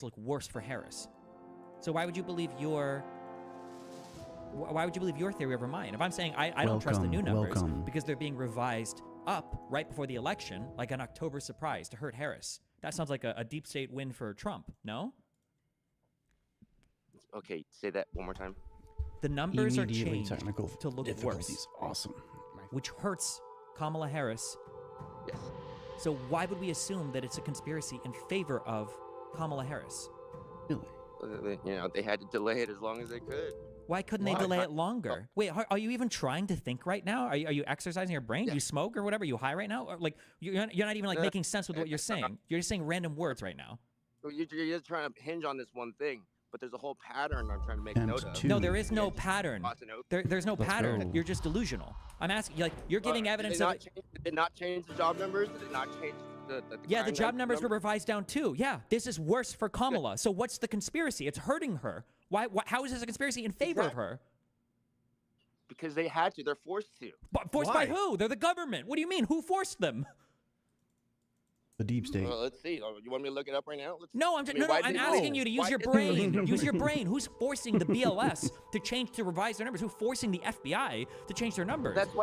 look worse for Harris. So why would you believe your theory over mine? If I'm saying I don't trust the new numbers because they're being revised up right before the election, like an October surprise to hurt Harris, that sounds like a deep state win for Trump, no? Okay, say that one more time. The numbers are changed to look worse. Awesome. Which hurts Kamala Harris. Yes. So why would we assume that it's a conspiracy in favor of Kamala Harris? Really? You know, they had to delay it as long as they could. Why couldn't they delay it longer? Wait, are you even trying to think right now? Are you exercising your brain? Yeah. You smoke or whatever? You high right now? Or like you're not even like making sense with what you're saying. You're just saying random words right now. You're just trying to hinge on this one thing, but there's a whole pattern I'm trying to make note of. No, there is no pattern. There's no pattern. You're just delusional. I'm asking you, like, you're giving evidence of it. Did it not change the job numbers? Did it not change the job numbers were revised down too. Yeah, this is worse for Kamala. So what's the conspiracy? It's hurting her. Why? How is this a conspiracy in favor of her? Because they had to. They're forced to. But forced by who? They're the government. What do you mean? Who forced them? The deep state. Well, let's see. You want me to look it up right now? No, I'm asking you to use your brain. Use your brain. Who's forcing the BLS to revise their numbers? Who's forcing the FBI to change their numbers? That's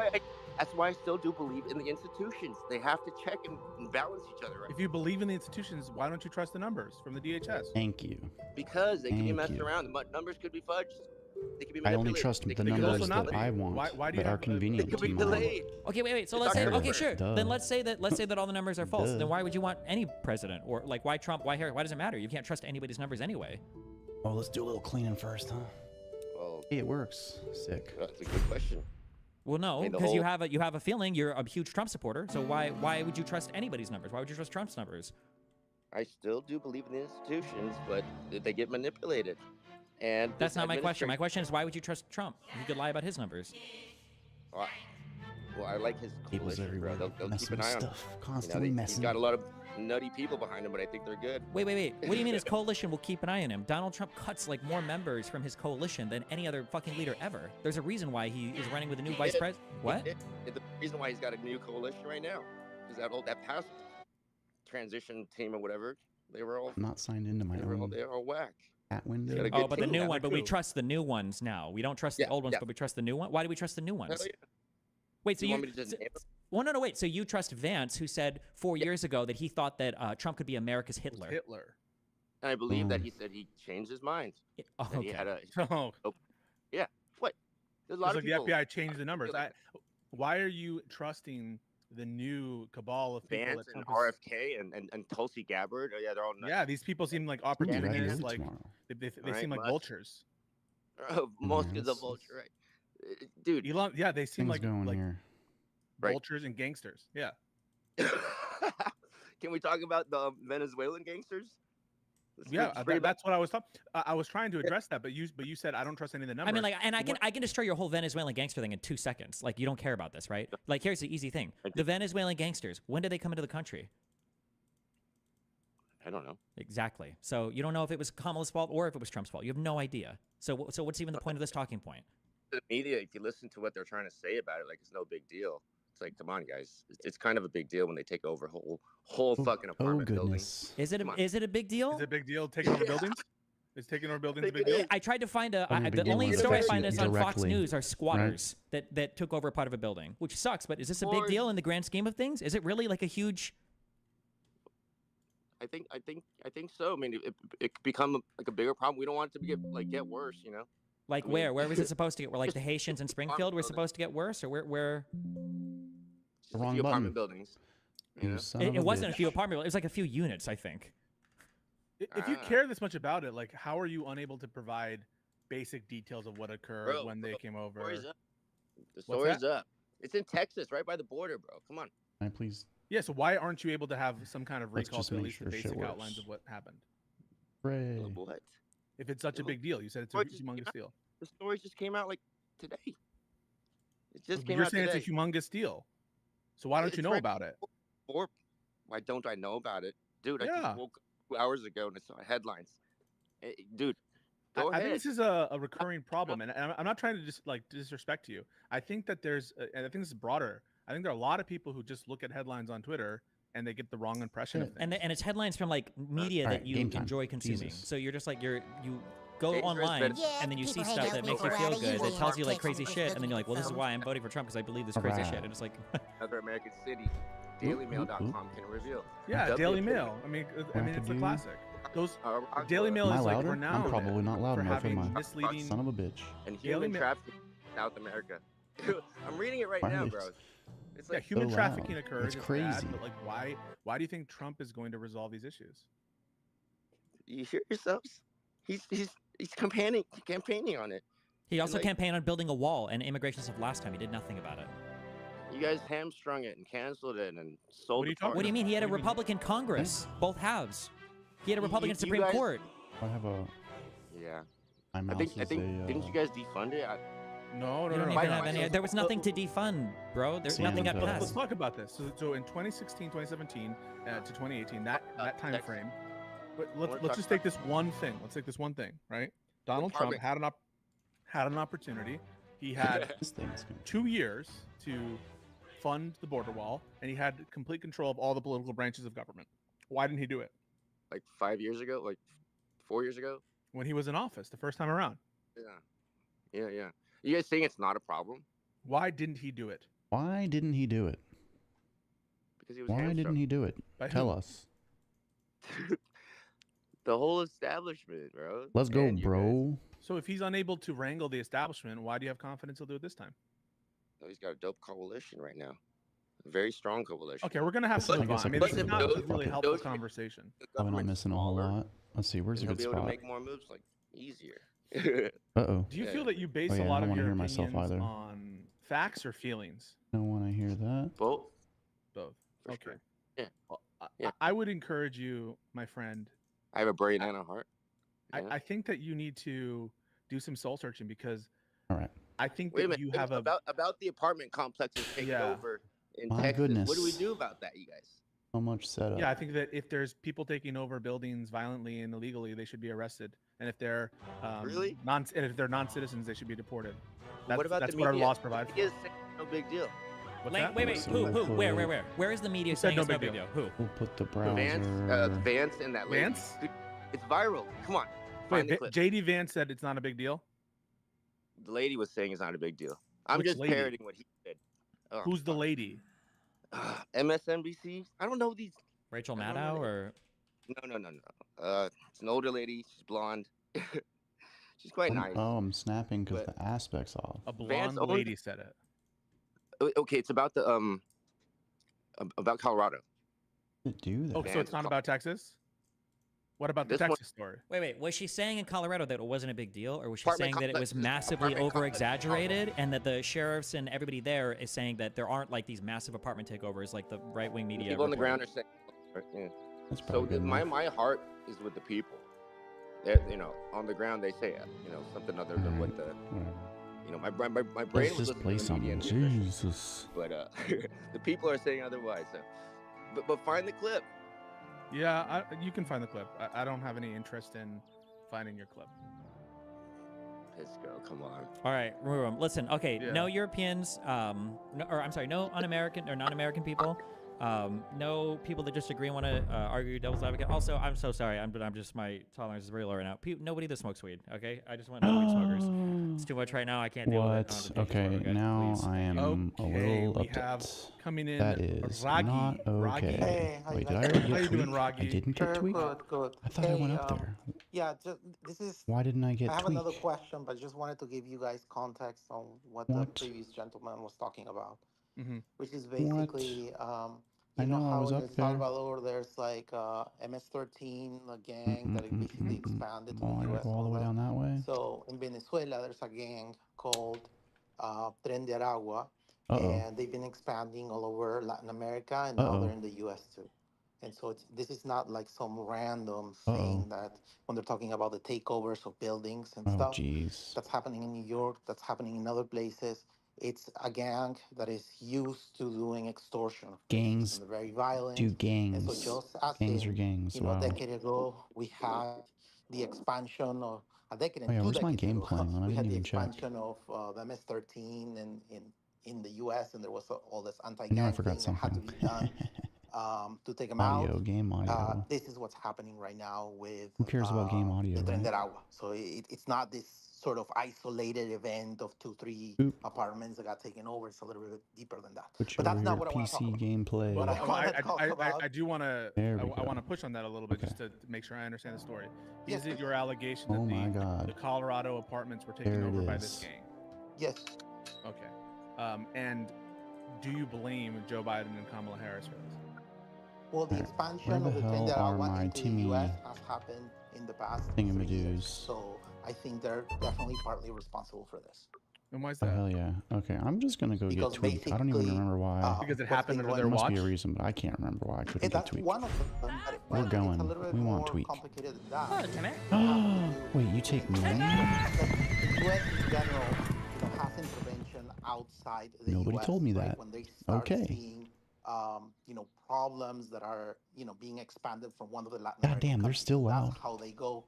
why I still do believe in the institutions. They have to check and balance each other. Right? If you believe in the institutions, why don't you trust the numbers from the DHS? Thank you. Because they can be messed around. The numbers could be fudged. They could be I only trust the numbers that I want that are convenient to me. Okay, wait. So let's say, okay, sure. Then let's say that all the numbers are false. Then why would you want any president? Or like, why Trump? Why Harris? Why does it matter? You can't trust anybody's numbers anyway. Oh, let's do a little cleaning first, huh? Well, hey, it works. Sick. That's a good question. Well, no, because you have a feeling you're a huge Trump supporter. So why would you trust anybody's numbers? Why would you trust Trump's numbers? I still do believe in the institutions, but they get manipulated. And that's not my question. My question is, why would you trust Trump? He could lie about his numbers. Well, I like his coalition, bro. They'll keep an eye on stuff. Constantly messing. He's got a lot of nutty people behind him, but I think they're good. Wait. What do you mean his coalition will keep an eye on him? Donald Trump cuts like more members from his coalition than any other fucking leader ever. There's a reason why he is running with a new vice president. What? The reason why he's got a new coalition right now is that past transition team or whatever, they were all not signed into my own. They were all whack. Oh, but the new one. But we trust the new ones now. We don't trust the old ones, but we trust the new one. Why do we trust the new ones? Wait, so you? Well, no, wait. So you trust Vance, who said 4 years ago that he thought that Trump could be America's Hitler. And I believe that he said he changed his mind. Okay. He had yeah. What? There's a lot of people. The FBI changed the numbers. Why are you trusting the new cabal of people? Vance and RFK and Tulsi Gabbard? Yeah, they're all nuts. Yeah, these people seem like opportunists. Like they seem like vultures. Musk is a vulture, right? Dude. Elon, yeah, they seem like here. vultures and gangsters. Yeah. Can we talk about the Venezuelan gangsters? That's what I was talking. I was trying to address that, but you said I don't trust any of the numbers. I mean, like, and I can destroy your whole Venezuelan gangster thing in 2 seconds. Like, you don't care about this, right? Like, here's the easy thing: the Venezuelan gangsters. When did they come into the country? I don't know. Exactly. So you don't know if it was Kamala's fault or if it was Trump's fault. You have no idea. So what's even the point of this talking point? The media, if you listen to what they're trying to say about it, like it's no big deal. It's like, come on, guys. It's kind of a big deal when they take over whole fucking apartment buildings. Is it a big deal? Is it a big deal taking over buildings? Is taking over buildings a big deal? I tried to find the only story I find is on Fox News are squatters that took over a part of a building, which sucks. But is this a big deal in the grand scheme of things? Is it really like a huge? I think so. I mean, it could become like a bigger problem. We don't want it to get worse, you know. Like where was it supposed to get? Where like the Haitians in Springfield were supposed to get worse, or where? The wrong apartment buildings. You know? It wasn't a few apartment. It was like a few units, I think. If you care this much about it, like, how are you unable to provide basic details of what occurred when they came over? The story's up. It's in Texas, right by the border, bro. Come on. Can I please? Yeah. So why aren't you able to have some kind of recall to at least the basic outlines of what happened? Hooray. What? If it's such a big deal, you said it's a humongous deal. The story just came out like today. It just came You're out saying today. It's a humongous deal. So why don't you know about it? Or why don't I know about it? Dude, I just woke up 2 hours ago and I saw headlines. Dude, go ahead. I think this is a recurring problem, and I'm not trying to just like disrespect you. I think that and I think this is broader. I think there are a lot of people who just look at headlines on Twitter and they get the wrong impression of and things. it's headlines from like media that you enjoy consuming. So you're just like you go online and then you see stuff that makes you feel good, that tells you like crazy shit, and then you're like, well, this is why I'm voting for Trump, because I believe this crazy shit. And it's like Another American city, DailyMail.com can reveal. Yeah, Daily Mail. I mean, it's a classic. Those Daily Mail is like renowned. I'm probably not loud enough, am I? Misleading Son of a bitch. And human trafficking in South America. I'm reading it right now, bro. It's like human trafficking occurs. It's crazy. Bad, but like, why do you think Trump is going to resolve these issues? You hear yourselves? He's campaigning on it. He also campaigned on building a wall and immigration stuff last time. He did nothing about it. You guys hamstrung it and canceled it and sold it. What do you mean? He had a Republican Congress, both halves. He had a Republican Supreme Court. I have a. Yeah. I think didn't you guys defund it? No. There was nothing to defund, bro. There's nothing got passed. Let's talk about this. So in 2016, 2017 to 2018, that time frame. Let's just take this one thing. Let's take this one thing, right? Donald Trump had an opportunity. He had 2 years to fund the border wall, and he had complete control of all the political branches of government. Why didn't he do it? Like 5 years ago, like 4 years ago, when he was in office the first time around. Yeah. You guys saying it's not a problem? Why didn't he do it? Why didn't he do it? Because he was. Why didn't he do it? Tell us. The whole establishment, bro. Let's go, bro. So if he's unable to wrangle the establishment, why do you have confidence he'll do it this time? No, he's got a dope coalition right now. A very strong coalition. Okay, we're gonna have to move on. I mean, this is not a really helpful conversation. I'm not missing a whole lot. Let's see, where's a good spot? He'll be able to make more moves, like, easier. Uh-oh. Do you feel that you base a lot of your opinions on facts or feelings? I don't want to hear that. Both. Okay. Sure. Yeah. I would encourage you, my friend. I have a brain and a heart. I think that you need to do some soul searching, because I think Wait a that minute, you have about the apartment complexes taking over in My Texas. goodness. What do we do about that, you guys? So much setup. Yeah, I think that if there's people taking over buildings violently and illegally, they should be arrested. And if they're if they're non-citizens, they should be deported. That's what our laws provide. No big deal. Wait. Who? Where? Where is the media saying it's no big deal? Who put the browser? Vance and that lady. Vance? It's viral. Come on. Wait, JD Vance said it's not a big deal? The lady was saying it's not a big deal. I'm just parroting what he said. Oh, Who's the lady? MSNBC? I don't know these. Rachel Maddow or? No. It's an older lady. She's blonde. She's quite nice. Oh, I'm snapping because the aspect's off. A blonde lady said it. Okay, it's about the about Colorado. Do that. Oh, so it's not about Texas? What about the Texas story? Wait. Was she saying in Colorado that it wasn't a big deal, or was she saying that it was massively over-exaggerated, and that the sheriffs and everybody there is saying that there aren't like these massive apartment takeovers like the right-wing media? People on the ground are saying. Yeah. So my heart is with the people. They're, on the ground they say something other than what the. My brain was just play something. Jesus. But the people are saying otherwise. So. But find the clip. Yeah, you can find the clip. I don't have any interest in finding your clip. Pisco, come on. All right, listen. Okay, no Europeans. No un-American or non-American people. No people that just agree and want to argue devil's advocate. Also, I'm so sorry. I'm just, my tolerance is very low right now. Nobody that smokes weed. Okay, I just want no weed smokers. It's too much right now. I can't deal with it. Okay, now please. I am a little upset. Have coming in. That is Raggy. not okay. Hey, wait, did I already how get you doing, tweaked? Raggy? I didn't get tweaked. Good. I thought I went up there. Yeah, this is. Why didn't I get I have tweaked? another question, but just wanted to give you guys context on what the previous gentleman was talking about, which is basically. I know I was how up in El there. Salvador there's like MS-13, a gang that basically expanded to I the gotta US. go all the way down that way. So in Venezuela, there's a gang called Tren de Aragua, and they've been expanding all over Latin America, and now they're in the US too. And so this is not like some random thing that when they're talking about the takeovers of buildings and stuff. Jeez. That's happening in New York. That's happening in other places. It's a gang that is used to doing extortion. Gangs. And they're very violent. Do gangs. And so just as gangs are gangs. a decade ago, we had the expansion of a decade and 2 where's my decades game ago, playing? I we had didn't the even check. expansion of the MS-13 in the U.S. and there was all this I anti-gang forgot thing that had to something. be done. to take them Audio, out. game audio. This is what's happening right now with Who cares about game audio? the Tren Right? de Agua. So it's not this sort of isolated event of 2-3 apartments that got taken over. It's a little bit deeper than that. But that's not here what I want to talk PC about. gameplay. What I do want to. I want to push on that a little bit just to make sure I understand the story. Is it your allegation that the Colorado apartments were taken over by this gang? Yes. Okay. And do you blame Joe Biden and Kamala Harris for this? Well, the expansion of the Tren de Agua into the U.S. has happened in the past 3 years. So I think they're definitely partly responsible for this. And why is that? Oh, hell yeah. Okay, I'm just gonna go get tweaked. I don't even remember why. Because it happened under their there must watch? be a reason, but I can't remember why I couldn't get tweaked. One of them. We're going. We want tweak. Wait, you take me? The U.S. in general, has intervention outside the Nobody US, told me right? that. When they start Okay. seeing, problems that are, being expanded from one of the Latin God damn, they're still loud. That's how they go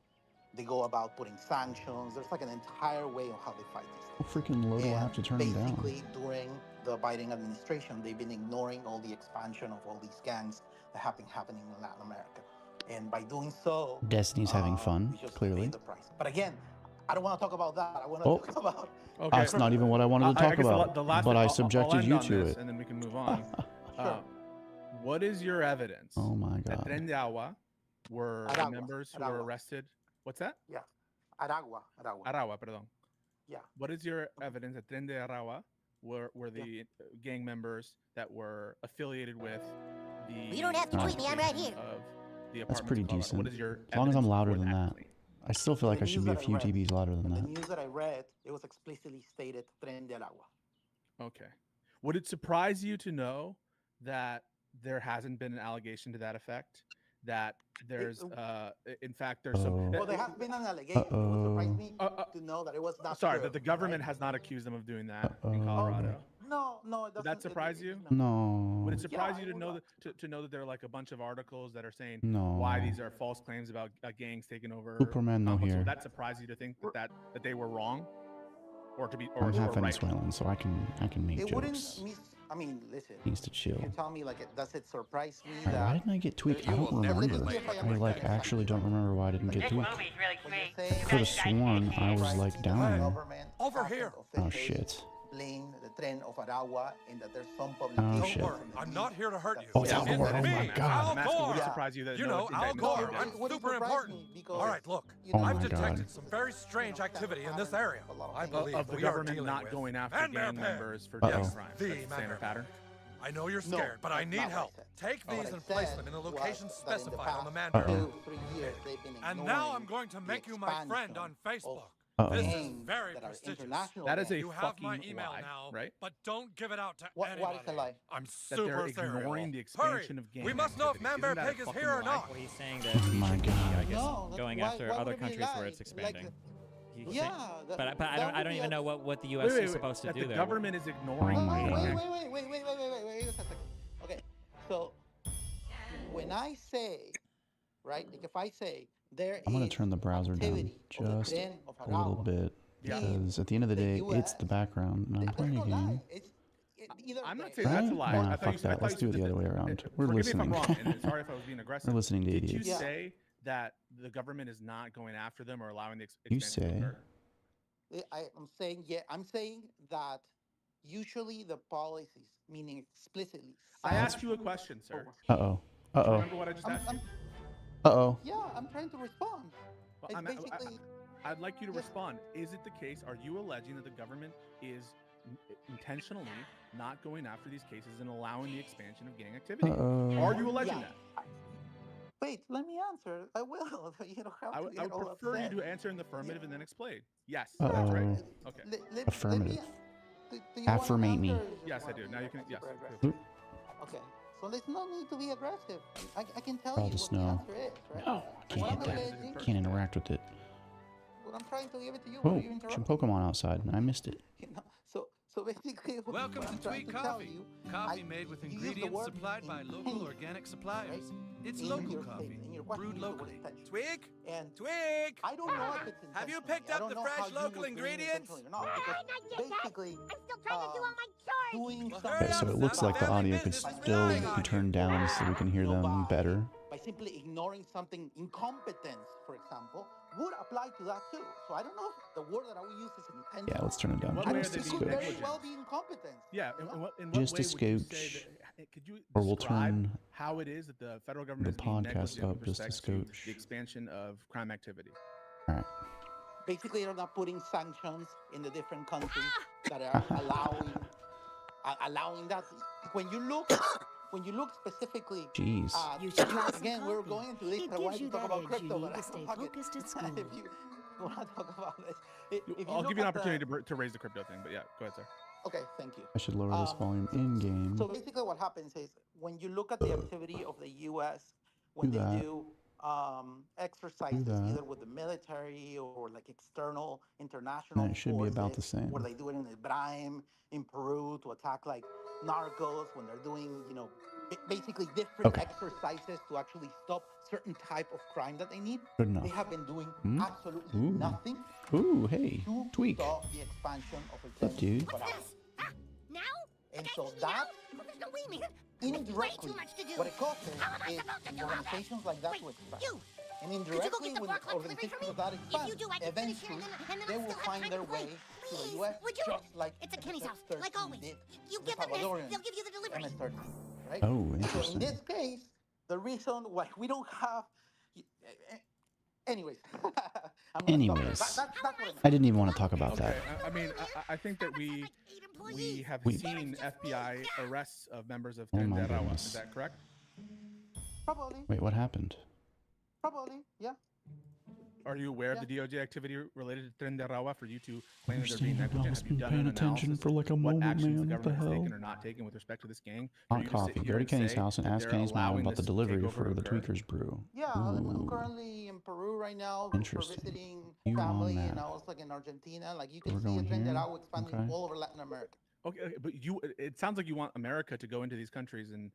about putting sanctions. There's like an entire way of how they fight these How freaking low do I have to turn them down? Basically, during the Biden administration, they've been ignoring all the expansion of all these gangs that have been happening in Latin America. And by doing so, Destiny's having fun, clearly. The price. But again, I don't want to talk about that. I want to talk about. Okay. That's not even what I wanted to talk about. But I subjected you to it. And then we can move on. Sure. What is your evidence? Oh my God. That Tren de Agua were members who were arrested. What's that? Yeah. Aragua. Perdón. Yeah. What is your evidence that Tren de Aragua were the gang members that were affiliated with the... You don't have to tweet me, I'm right here. That's pretty decent. What is your as long as I'm louder evidence than for that. I still feel like I should be a few dBs louder than that. The news that I read, it was explicitly stated Tren de Agua. Okay. Would it surprise you to know that there hasn't been an allegation to that effect? That there's, in fact, there's some... Well, there has been an allegation. It would surprise me to know that it was not Sorry, true, that the government has not accused them of doing that in Colorado. No, it doesn't. Did that surprise you? No. Would it surprise you to know that there are like a bunch of articles that are saying No. why these are false claims about gangs taking over? Superman no here. Would that surprise you to think that they were wrong, or to be I'm half right? Venezuelan, so I can make it jokes. I mean, listen. Needs to chill. You tell me, does it surprise me Right, that? why didn't I get tweaked? I don't remember. I actually don't remember why I didn't get tweaked. I could have sworn I was down. Over here. Oh shit. Blame the Tren of Aragua and that there's some Oh publication. shit. I'm not here to hurt you. Oh, it's Al Gore. Oh my God. I'm asking, would it surprise you that You know, Al Gore. I'm super important. All right, look. Oh my I've detected God. some very strange activity in this area. I believe of the we are government dealing not with going after Van gang Bear members for Uh-oh. gang crimes. The That's the Van standard Bear. pattern. I know you're scared, but I need help. Take these and place them in the location specified on the man Uh-oh. And now I'm going to make you my friend on Facebook. Uh-oh. This is very prestigious. That is a You have my fucking email lie, now, right? but don't give it out to What anybody. is the lie? I'm That they're super ignoring the serious. expansion Hurry! of gang We must know if activity. Man Bear Isn't that a Pig is fucking here or lie? not. Well, he's saying that Oh we my should be, I God. guess, No, going why- after why other would it be countries where lie? it's expanding. He's Yeah, saying- but I don't even know what the U.S. is supposed to that do the there. government is ignoring Oh my gang God. activity. Wait a second. Okay, so when I say, right, if I say there I'm gonna is turn the browser down activity of the just Tren of a little Aragua, bit Yeah. because at the end of the day, it's the background and I'm there's playing no a game. lie. Either I'm not way. saying that's a Right? lie. Nah, I thought fuck you that. Let's do it the other way around. We're Forgive listening. me if I'm wrong, and sorry if I was being aggressive. We're listening to Did you idiots. say that the government is not going after them or allowing the You expansion to say. occur? I'm saying that usually the policies, meaning explicitly. I asked you a question, sir. Uh-oh. Do you Uh-oh. remember what I just asked you? Uh-oh. Yeah, I'm trying to respond. Well, It's basically. I'd like you to Yes. respond. Is it the case? Are you alleging that the government is intentionally not going after these cases and allowing the expansion of gang activity? Uh-oh. Are you alleging Yeah. that? Wait, let me answer. I will. You don't have I to would get all prefer you upset. to answer in the affirmative and then explain. Yes, that's Uh-oh. right. Okay. Affirmative. Do you wanna Affirmate me. answer or you just Yes, I wanna do. be Now you can. Yes. super aggressive? Oop. Okay. So there's no need to be aggressive. I can tell All you the what snow. the answer is, right? Oh, I can't What hit I'm that. alleging- Can't interact with it. Well, I'm trying to give it to you. Oh, Will you some interrupt? Pokemon outside. I missed it. You know, so So basically, Welcome to Tweak Coffee. Coffee made with ingredients supplied by local organic suppliers. Right? It's local coffee, brewed locally. Tweak? And Tweak! I don't know if it's Have you picked up the fresh local ingredients? Or not, basically, I'm still trying to do all my chores. doing Okay, so it looks like the audio could still be turned down so we can hear them better. By simply ignoring something, incompetence, for example, would apply to that too. So I don't know if the word that I would use is intentional. Yeah, let's turn it down. What way are Just they a being scotch. Very well be incompetence. Yeah, you know? in what Just way a would you say scotch. that, could you Or we'll describe turn how it is that the federal the government is being podcast negligent up with just a respect to scotch. the expansion of crime activity? All right. Basically, they're not putting sanctions in the different countries that are allowing that. When you look specifically, Jeez. You should try some again, we're coffee. going into this. It I wanted gives you to talk that about edge crypto, you but need I to stay don't fucking- focused at school. If you want to talk about this, if you I'll look give you an at the- opportunity to raise the crypto thing, but yeah, go ahead, sir. Okay, thank you. I should lower this volume in game. So basically, what happens is when you look at the activity of the U.S. when Do they that. do exercises, that. either with the military or like external international And it should be about the forces, same. where they do it in Ibrahim, in Peru, to attack like narcos, when they're doing, basically different Okay. exercises to actually stop certain type of crime that they need. Good enough. They have been doing Hmm? absolutely Ooh. nothing Ooh, hey, to tweak. stop the expansion of Up, dude? What's this? Now? And Okay, so now? that There's no way, man. indirectly, Way too much to do. what it causes How am I is supposed to do all that? organizations like that Wait, to expand. you. And Could you go indirectly, get the when bar club delivery organizations for me? of that If expand, you do, I can finish here, eventually and then they I'll will still have find time their to play. way to the Please, U.S. would you? just like It's at Kenny's house, MS-13 like always. did You to give them this, Salvadorians, they'll give you the delivery. MS-13, right? Oh, So in interesting. this case, the reason why we don't have, anyways. I'm gonna stop there. Anyways. That's what it I didn't even want to talk about Okay, that. I mean, I think that we have We- seen FBI arrests of members of Oh my Tren de Aragua. goodness. Is that correct? Probably, Wait, what happened? yeah. Are you aware of the DOJ activity related to Tren de Aragua for you to claim that they're being Understand, I've negligent? almost Have you been done paying an attention analysis for like a of what moment, actions the man. What the government has taken hell? or not taken with respect to this gang? For Hot you to sit coffee. here Go to and Kenny's say house and that ask they're Kenny's mom allowing about the this delivery takeover for to the occur? Tweakers Brew. Yeah, I'm Ooh. currently in Peru right now for Interesting. visiting You on family, that. and I was like in Argentina. Like you So can we're see a going trend that here? I was expanding Okay. all over Latin America. Okay, but it sounds like you want America to go into these countries and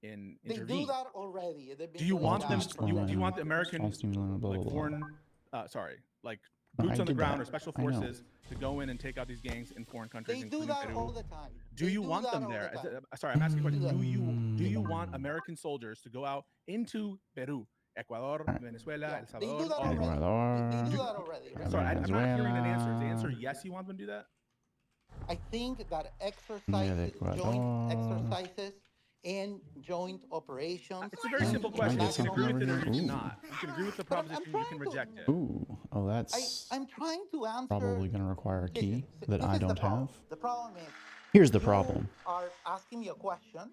They intervene. do that already. They've been Do you doing want that them? Just for Do a you while. want the American blah, like blah, blah. foreign? Like No, boots I on the did ground that. or special I know. forces to go in and take out these gangs in foreign countries. They do including that Peru. all the time. Do They you want that them all there? the time. Sorry, I'm asking a question. do Do you want Mm. American soldiers to go out into Peru, Ecuador, Alright. Venezuela, Yeah, El they Salvador? do that all already. these- They do Ecuador. that already. Right? Sorry, I'm not hearing an answer. Is the answer Venezuela. yes? You want them to do that? I think that exercises, joint Ecuador. exercises, and joint operations. It's a very and simple Can I question. get You can something agree with it over or you here? cannot. You can agree with the But I'm proposition. You can trying to- reject it. Ooh, oh, that's I'm trying to answer. probably going to require a key Listen, that this I is the don't problem. have. The problem is Here's the you problem. are asking me a question,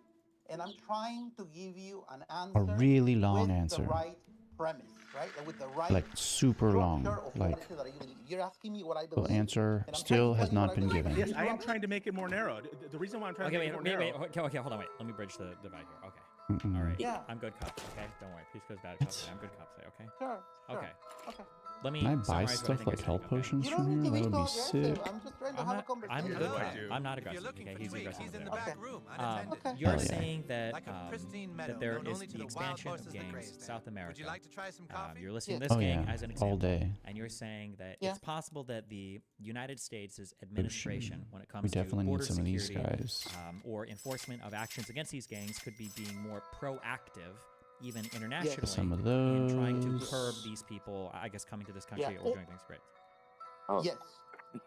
and I'm trying to give you an answer. A really long with answer. The right premise, right? With the right Like super long. structure of Like what it is that you believe. You're asking me what I the believe. answer and I'm still trying to has tell you not what I been believe. given. Yes, I am trying to make it more narrow. The reason why I'm trying Okay, to make it more narrow. okay, hold on, wait. Let me bridge the divide here. Okay. Mm-mm. All right. Yeah. I'm good cop. Okay. Don't worry. Peace goes bad. It's- Cop. I'm good cop. Say okay. Sure. Okay. Okay. Let me. Can I buy summarize what I stuff think like you're saying, health okay? potions You from don't here? need to be That would so be aggressive. sick. I'm just trying to I'm have a not. conversation. I'm Yeah, good I cop. do. I'm not If you're aggressive. looking Okay. for He's the Tweak, aggressive he's in one the there. back Okay. room, Okay. unattended. You're Hell yeah. saying that Like a pristine meadow, that there known is only to the the wild expansion horses of that gangs graze in there. South America. Would you like to try some coffee? You're listing Yes. this Oh gang yeah, as an all example, day. and you're saying that Yeah. it's possible that the United States' administration, when it comes We definitely to need border some of these security guys. or enforcement of actions against these gangs, could be being more proactive, even internationally, Some of in trying to those. curb these people. I guess coming to this country Yeah. or doing things great. Oh, Yes.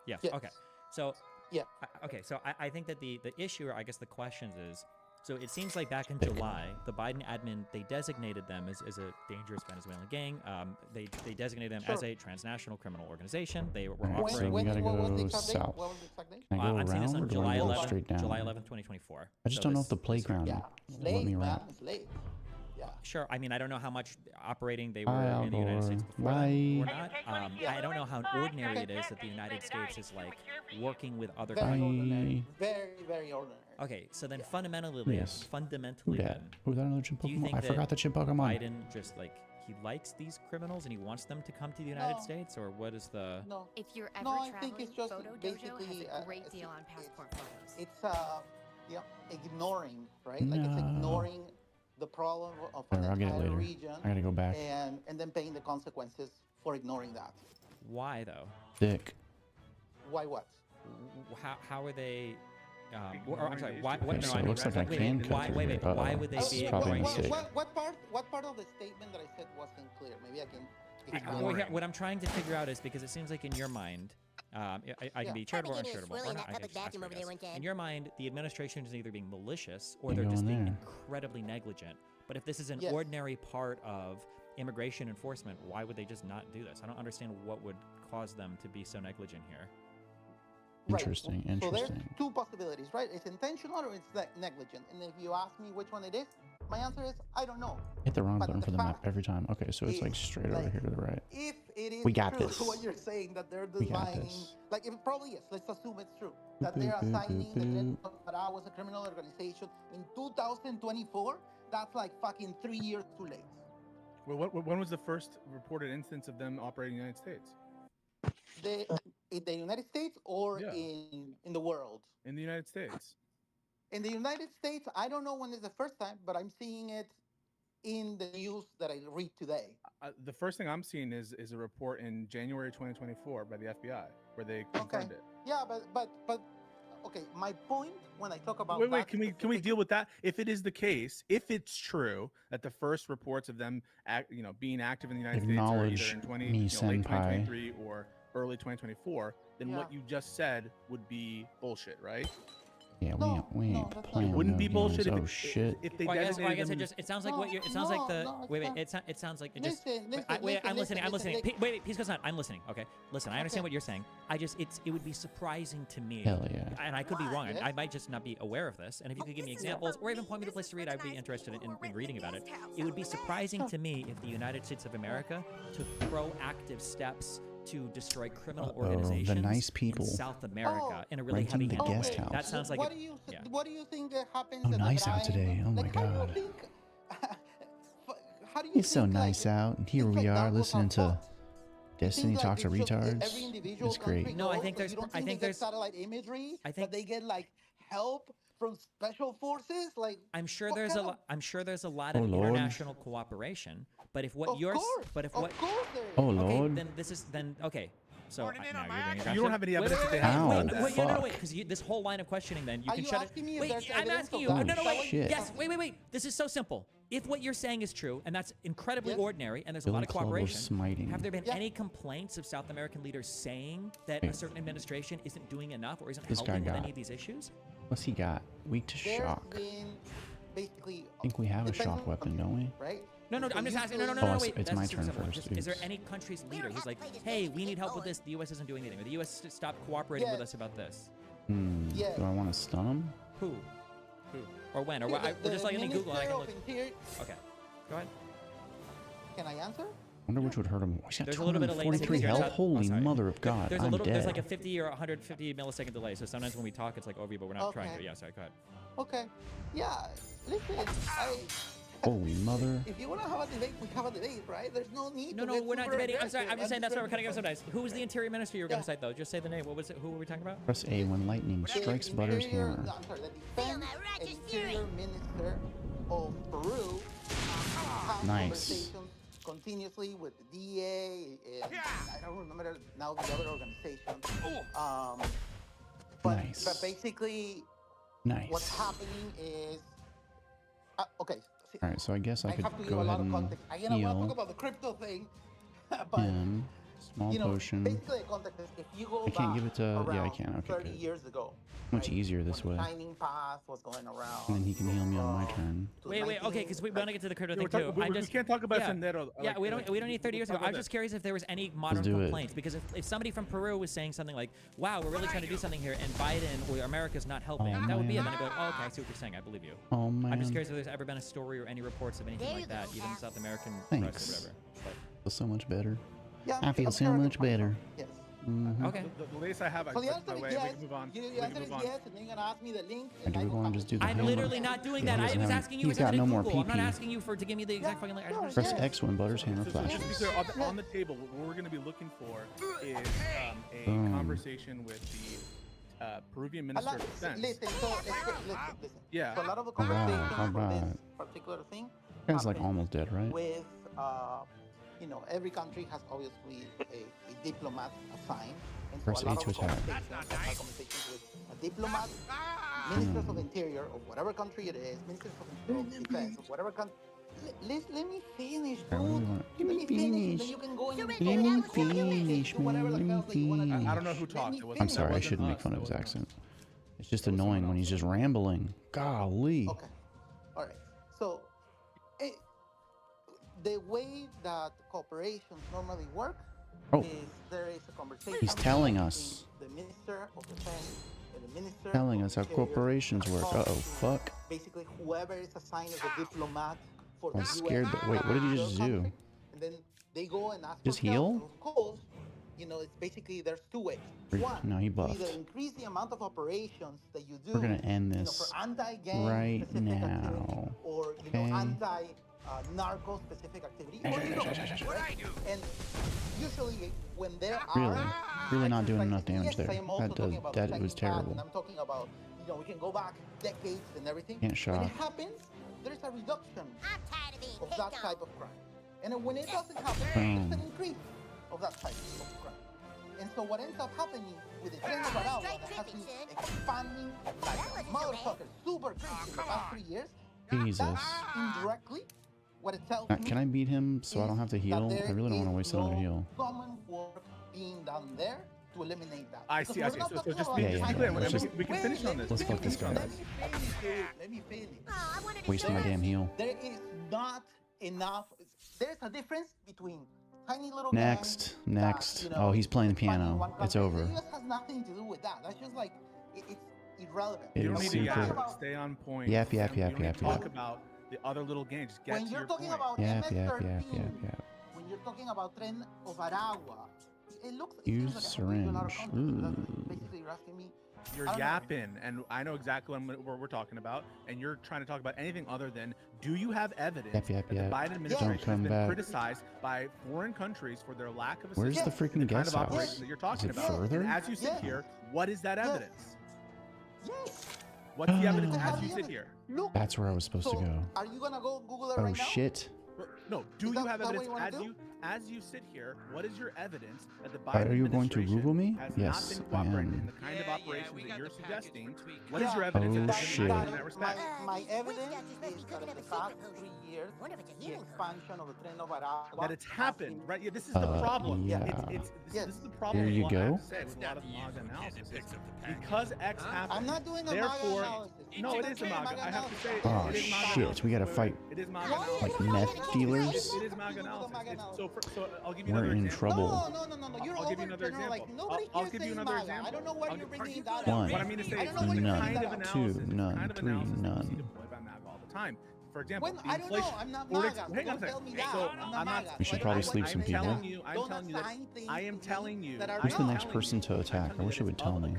Yes. Yes. Okay. So. Yeah. Okay. So I think that the issue, or I guess the questions is, so it seems like back in Pick. July, the Biden admin, they designated them as a dangerous Venezuelan gang. They designated them as Sure. a transnational criminal organization. They were Alright, so operating. we gotta what was the go exact date? south. What was the exact date? Can I go I'm seeing this around on or do I July go 11th, straight down? July 11th, 2024. I just So don't know this- if the playground Yeah. will let me Slave, around. man. Slave. Yeah. Sure. I mean, I don't know how much operating they were Bye, in the United States Aldor. before then or Bye. not. I don't know how ordinary it is that the United States is like working with other Very countries. ordinary. Very, very ordinary. Okay, so then Yeah. fundamentally, Yes. Who fundamentally, that? then, Oh, is that another chip do you Pokemon? think I that forgot the chip Pokemon. Biden just like he likes these criminals and he wants them to come to the United States, or what is the? No. If you're ever No, I traveling, think it's just Photo Dojo basically has a great deal on passport photos. It's ignoring, right? Like it's ignoring the problem of an I'll get it entire later. region. I gotta go back. And then paying the consequences for ignoring that. Why though? Dick. Why what? How are they? Or, I'm sorry. Why? What, Okay, no, so I it mean, looks like I wait, can wait, cut why, through wait, here. wait, why would they This be is probably a ignoring mistake. What part of the statement that I said wasn't clear? Maybe I can. Well, here, what I'm trying to figure out is because it seems like in your mind, I can be charitable or uncharitable. Or not, I can just ask you, I guess. In your mind, the administration is either being malicious or they're just being incredibly negligent. But if this is an ordinary part of immigration enforcement, why would they just not do this? I don't understand what would cause them to be so negligent here. Interesting, right. So there's interesting. two possibilities, right? It's intentional or it's negligent. And if you ask me which one it is, my answer is I don't know. Hit the wrong But button the for the map fact every time. Okay, so it's like straight over like, here to the right. If it is We got true this. what you're saying, that they're We got designing, this. like it probably is. Let's assume it's true. Boop, That they're boop, boop, assigning the boop, that I was a criminal organization in 2024. That's like fucking 3 years too late. Well, when was the first reported instance of them operating in the United States? In the United States or Yeah. in the world? In the United States. In the United States, I don't know when is the first time, but I'm seeing it in the news that I read today. The first thing I'm seeing is a report in January 2024 by the FBI where they confirmed it. Yeah, but okay. My point when I talk about Wait, can we deal with that? If it is the case, if it's true that the first reports of them, being active in the United States are either in late 2023 or early 2024, then what you just said would be bullshit, right? Yeah, we ain't playing. It wouldn't be bullshit if they Well, I guess designated it sounds like what you're. It sounds like the. Wait. It sounds like it just. Wait, I'm listening. Wait, Pisco's not. I'm listening. Okay, listen. I understand what you're saying. It would be surprising to me. Hell yeah. And I could be wrong. I might just not be aware of this. And if you could give me examples or even point me to a place to read, I'd be interested in reading about it. It would be surprising to me if the United States of America took proactive steps to destroy criminal organizations the nice people in South America in a really renting heavy-handed the guest way. house. That sounds like what do you think happens? Oh, nice out today. Oh my God. How do you It's so think, nice out, and here things we like are that will listening to help? Destiny Think, Talks to it's just Retards. every individual It's great. country No, I goes, think so there's- you don't I think they get there's- satellite imagery. I think- that they get like help from special forces. Like I'm sure what there's kind a of- lot. I'm sure there's a lot Oh, of Lord. international cooperation. But if what Of you're, course, but if of what, course there is. Oh okay, Lord. then this is okay. So Morning in now on you're my being action. aggressive. You don't have any evidence that they have Ow, done that. Wait, no, fuck. wait, because this whole line of questioning, then you Are can you shut it. asking me if Wait, there's I'm evidence asking of you. that? No, Holy wait. shit. Yes, wait. This is so simple. If what you're saying is true, and that's incredibly Yes. ordinary, and there's a Billy lot of Club was cooperation, smiting. have there been Yeah. any complaints of South American leaders saying that Hey. a certain administration isn't doing enough or isn't This guy helping with got- any of these issues? What's he got? Weak to There's shock. been basically. I think we have a depends shock on weapon, the don't we? country, Right. No, So I'm just asking. No, usually- Oh, wait. it's that's my super turn simple. first, Is there dudes. any country's We leader don't who's have like, to play this hey, game we to need get help with going. this, the U.S. isn't doing anything, or the U.S. stopped cooperating with Yes. us about this? Yes. Do I want to stun him? Who? Or when? Or Yeah, what? We're just like, let me Google and I can look. Minister of Interior- Okay, go ahead. Can I answer? I wonder which would hurt him. He's got There's a little bit of latency 243 because health. you're not- Holy oh, sorry. mother of God, There's I'm a little. dead. There's like a 50 or 150 millisecond delay. So sometimes when we talk, it's like over you, but we're not trying to. Okay. Yeah, sorry. Go ahead. Okay. Yeah. Listen, Holy mother. if you want to have a debate, we have a debate, right? There's no need. No, to get we're not super debating. I'm sorry. aggressive. I'm just saying that's why we're cutting off just sometimes. Who was the Interior Minister you were going Yeah. to cite though? Just say the name. What was it? Who were we talking about? Press A when lightning strikes Butter's hammer. I'm sorry, the Defense that righteous and fury. Interior Minister of Peru has Nice. conversations continuously with the DA and I don't remember now the other organization. But Nice. basically, Nice. what's happening is okay. All right, so I guess I could have to give go a ahead lot of and context. I want to talk heal about the crypto thing, but him. Small you know, potion. basically the context is if you go I can't back give it to- yeah, I around can, okay, 30 good. years ago. Much easier this when way. Shining Path was going around. And then he can heal me on my turn. to Wait. Okay, because we want to get to the crypto Yeah, thing too. we can't talk about yeah. Sendero. Yeah, like- we don't need 30 years ago. talk I'm about just curious if there was any modern do it. complaints because if somebody from Peru was saying something like, "Wow, we're really trying to do something here," and Biden or America's not helping, Oh, that would be it. man. Then I'd be like, "Oh, okay, I see what you're saying. I believe you." Oh man. I'm just curious if there's ever been a story or any reports of anything There like you that, go, even in Hap. South American Thanks. press or whatever. But Feel so much better. Yeah, I feel I'm so sure much can find better. some. Yes. Okay. The latest I have, So the by answer the is way, yes. we can move on. The We can answer is move on. yes, and then you're gonna ask me the link. And do we want to just do the I'm hammer? literally not doing Yeah, that. he I was doesn't asking you he's exactly got to no more Google. I'm not PP. asking you to give me the exact fucking link. I don't Press understand. X when Butters hammer So just to be flashes. clear, on the table, what we're going to be looking for is a conversation with the Peruvian Minister of Defense. Listen. Yeah. So a lot of the Alright, conversations for alright. this particular thing Guy's like happen almost dead, right? with, every country has obviously a diplomat assigned. And so Press a lot A to of the attack. conversations with a diplomat, ministers of interior of whatever country it is, ministers of defense of whatever country. Let me finish, Alright, what do we dude. want? Let me finish. Then you can go and Let me finish, whatever man. the hell Let that you want me to finish. I don't know who talked. It wasn't, I'm sorry, I that shouldn't wasn't make us. fun of That his wasn't accent. us. It's just annoying when he's just rambling. Golly. Okay. All right. So, the way that corporations normally work Oh. is there is a conversation. He's telling us. between the Minister of Defense and the Minister Telling of us how Interior corporations work. talks Uh-oh, to fuck. Basically, whoever is assigned as a diplomat for I'm the scared US that- wait, what did he just country, do? And then they go and ask Just for help. heal? And of course, it's basically there's two ways. One, No, he you buffed. either increase the amount of operations that you do. We're gonna end this for anti-gang right specific activity, now. or Okay. anti-narco specific activity, or you don't. Right? And usually, when there Really not doing exercises, enough damage yes, there. I am also That talking about was checking terrible. pads, and I'm talking about, we can go back decades and everything. Can't When shock. it happens, there's a reduction I'm tired of being of picked that on. type of crime. And then when it doesn't happen, Boom. there's an increase of that type of crime. And so what ends up happening with the trend of Aragua that has been expanding like a motherfucker, super crazy in the past 3 years, Jesus. that indirectly, what it tells me Can I beat him so I don't have to is heal? that I really don't want to waste there another is heal. no common work being done there to eliminate that. I Because see. we're So not just talking be about Yeah, just yeah, be yeah. clear. Let's We just- we can finish on this. Let's fuck this guy. Let me finish. Oh, I wanted to Wasting show my us. damn heal. There is not enough. There's a difference between tiny little Next, gangs next. that, Oh, he's playing the expand in piano. one It's country. over. The US has nothing to do with that. That's just like it's irrelevant. It You don't is need to super- yap. Stay on point. Yap, yap, You yap, don't need yap, to talk yap. about the other little gangs. Just get When to you're your talking point. about Yap, yap, yap, MS-13, yap, yap. when you're talking about Tren of Aragua, it looks. Use it seems like a lot of syringe. countries. That's Ooh. basically, you're asking me. You're I don't know. yapping, and I know exactly what we're talking about, and you're trying to talk about anything other than, do you have evidence Yap, yap, that yap. the Biden Don't administration has come been back. criticized by foreign countries for their lack of Where's assistance the in freaking the kind guest of house? operation that you're talking Is it about? further? And as you sit Yes. here, what is that Yes. evidence? Yes. What's the evidence I have as you the sit evidence. here? Look. That's where I was supposed to So, go. are you gonna go Google it Oh right now? shit. No, do Is you that- have that what evidence you wanna as do? you sit here? What is your evidence that the Are Biden you going to administration Google me? has Yes, not been I cooperating am. in the kind of operations we that got you're the package suggesting? for tweak. What is your evidence Oh, that they've shit. been doing in that respect? My Switch evidence got this recipe is cooking that in up the a past secret 3 potion. years, Wonder if it's a the healing potion. expansion of the Tren of Aragua That it's has happened, been- right? Yeah, this is the problem. yeah. Yes. This is the problem. Here you with what I have go. to say with a lot of the MAGA analysis. Picks up the package. Because X happened. I'm not doing a MAGA Therefore, analysis. no, it is a MAGA. I have to say, Oh, it is MAGA shit, analysis. we gotta Wait, fight. It is MAGA Why? analysis. Like meth dealers? It is MAGA analysis. So I'll give you We're another in example. trouble. No. You're I'll give you another overgeneralizing. example. Nobody I'll here give you says another MAGA. example. I don't know why I'll you're give- bringing One. that up. What I mean to say I is don't know where the you're None. bringing kind that of up. Two, analysis, none, the kind of three, analysis that you none. see deployed by MAGA all the time. For example, When, the I don't know. inflation. I'm not Or MAGA. ex- hang on a Don't tell second. me that. So I'm I'm not not- MAGA. We should So I probably don't sleep want some you to people. say I'm that. telling Don't you assign things I am to telling me you. that are Who's the wrong. next person to attack? I wish it would tell me.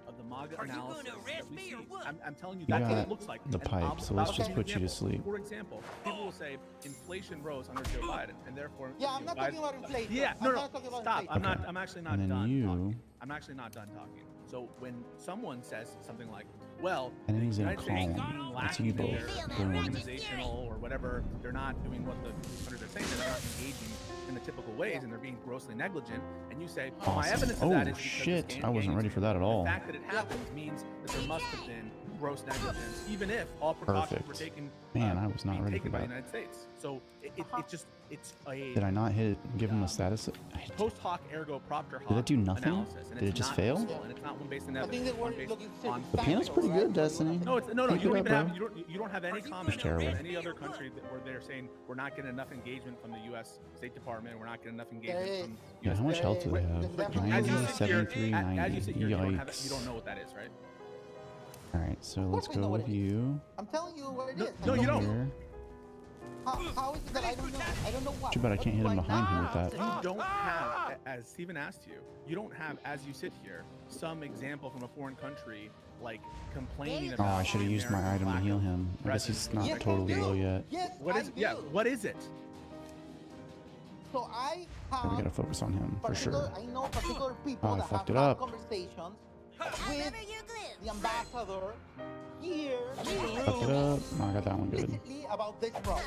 Of the MAGA Are you analysis gonna arrest that we me or see. what? I'm telling you You that's what got it looks like. the And pipe, I'll- so let's I'll just give you an put you to example. sleep. For example, people will say inflation rose under Joe Biden, and therefore. Yeah, I'm not talking about inflation. Yeah, I'm no, not talking about stop. inflation. I'm actually not And then done you- talking. I'm actually not done talking. So when someone says something like, "Well, Enemies the in a United States is column. being That's lacking you in both. their Boom. organizational or whatever, they're not doing what the countries are saying, they're not engaging in the typical ways, and they're being grossly negligent," and you say, "Well, my Awesome. evidence of Oh, that is because shit. this I wasn't ready for that at all. The fact that it happens means that there must have been gross negligence, even if all precautions were Perfect. taken. Man, I was not being ready taken for by the that. United States. So it's a Did I not hit it? Give him a status? post hoc ergo propter hoc Did it do nothing? analysis, and Did it it's just not fail? useful, and it's not one based on I evidence. think that one we're based looking on The piano's pretty good, Destiny. no, it's no. Keep You it don't up, even have bro. you don't have any comments terrible. from any other country where they're saying we're not getting enough engagement from the U.S. State Department. We're not getting enough engagement There from. is. Yeah, how much health do they have? But 90, As you sit here, 73, as you 90. sit here, you don't have Yikes. you don't know what that is, right? Alright, so Of let's course we know go what with it is. you. I'm telling you what it No, is. no, you don't. Here. How is it that I don't know? I don't know what. Too bad I can't hit him behind him with that. You don't have, as Steven asked you don't have, as you sit here, some example from a foreign country like complaining about. Oh, I should have used my item to heal him. I guess he's not totally low yet. Yes, What is? Yeah. What is it? So I have. We gotta focus on him for sure. I know particular people I that fucked have it up. conversations with the ambassador here in the Fuck it room up. No, I got that one good. explicitly about this problem.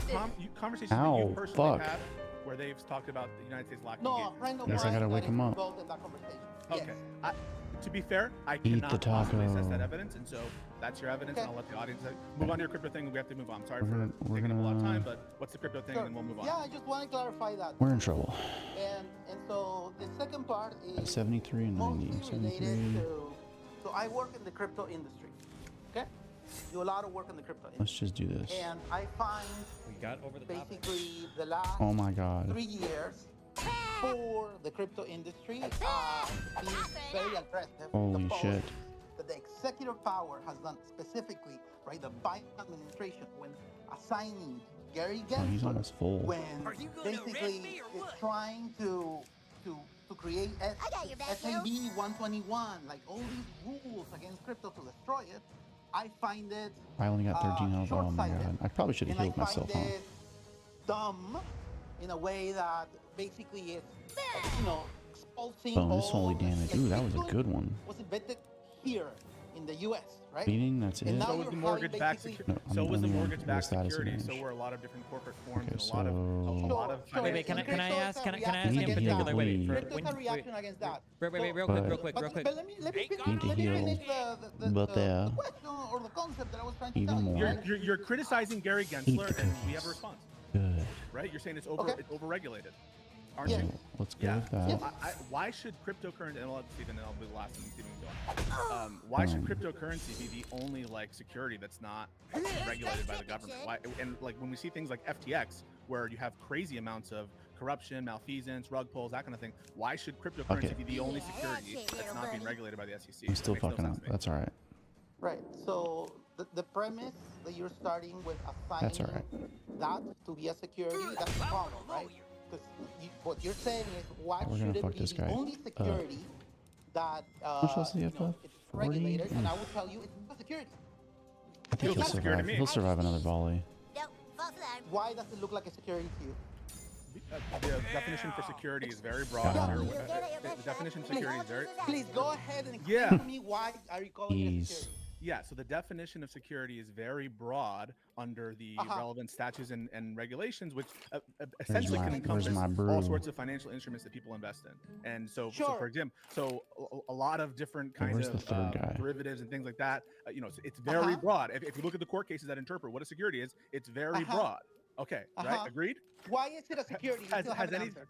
So conversations Ow, that you personally fuck. had where they've talked about the United States lacking No, a engagement. friend of Guess I mine gotta that wake is him up. involved in that conversation. Okay. Yes. To be fair, I Eat the cannot possibly assess taco. that evidence, and so that's your evidence. Okay. And I'll let the audience move on to your crypto thing. We have to move on. Sorry We're for gonna- taking up a lot of time, but what's the crypto thing, Sure. and then we'll move on. Yeah, I just want to clarify that. We're in trouble. And so the second part At is 73 and 90. mostly related 73. to. So I work in the crypto industry. Okay, do a lot of work in the crypto Let's industry, just do this. and I find We got over the top. basically the last Oh my god. 3 years for the crypto industry being very aggressive. Holy The post shit. That the executive power has done specifically, right? The Biden administration when assigning Gary Oh, he's Gensler, almost full. when basically is trying to create SAB 121, like all these rules against crypto to destroy it. I find it I only got 13 health. Oh my short-sighted, god. I probably should have and I healed myself, find huh? it dumb in a way that basically it's, expulsing Bonus all, holy damage. Ooh, that was a Bitcoin good one. was invented here in the U.S., right? Beating, that's And it. now So was you're the mortgage-backed having security. No, So I'm was the only on mortgage-backed status security. So advantage. were a lot of different corporate forms Okay, and a lot of so- a lot of. Sure, Wait, can I Crypto is ask? a Can I reaction ask you in against particular? that. Wait, for, Crypto is a reaction against that. wait, real But- quick. But let me finish, Need to let me heal. finish But the question or the concept that I was trying to Even tell you. more. right? You're criticizing Gary Eat Gensler, the and we have a cookies. response, Good. right? You're saying it's Okay. it's overregulated, aren't Yes. you? Let's go Yeah. with that. Yes. Why should cryptocurrency? And I'll let Steven, and I'll be the last one. Steven can go on. Why should cryptocurrency be the only like security that's not regulated by the government? Why? And like when we see things like FTX, where you have crazy amounts of corruption, malfeasance, rug pulls, that kind of thing. Why should cryptocurrency Okay. be the only security that's not being regulated by the SEC? I'm still That makes no fucking sense up. to me. That's alright. Right. So the premise that you're starting with That's assigning alright. that to be a security, that's the problem, right? Because what you're saying is why We're gonna should it fuck be this the guy only security that much else does he have left? it's 40? regulated? And I will tell you, it's not security. I think he'll Feels secure to survive. me. He'll survive another volley. Why does it look like a security to you? The definition for security is very broad. Yeah. The definition of security is very. Please go ahead and explain Yeah. to me why are you calling it a He's security? Yeah, so the definition of security is very broad under the relevant statutes and regulations, which essentially my- can where's encompass my brew? all sorts of financial instruments that people invest in. And so, Sure. for example, a lot of different kinds where's the of third guy? derivatives and things like that. It's very broad. If you look at the court cases that interpret what a security is, it's very broad. Okay, right? Agreed? Why is it a security? You still haven't answered.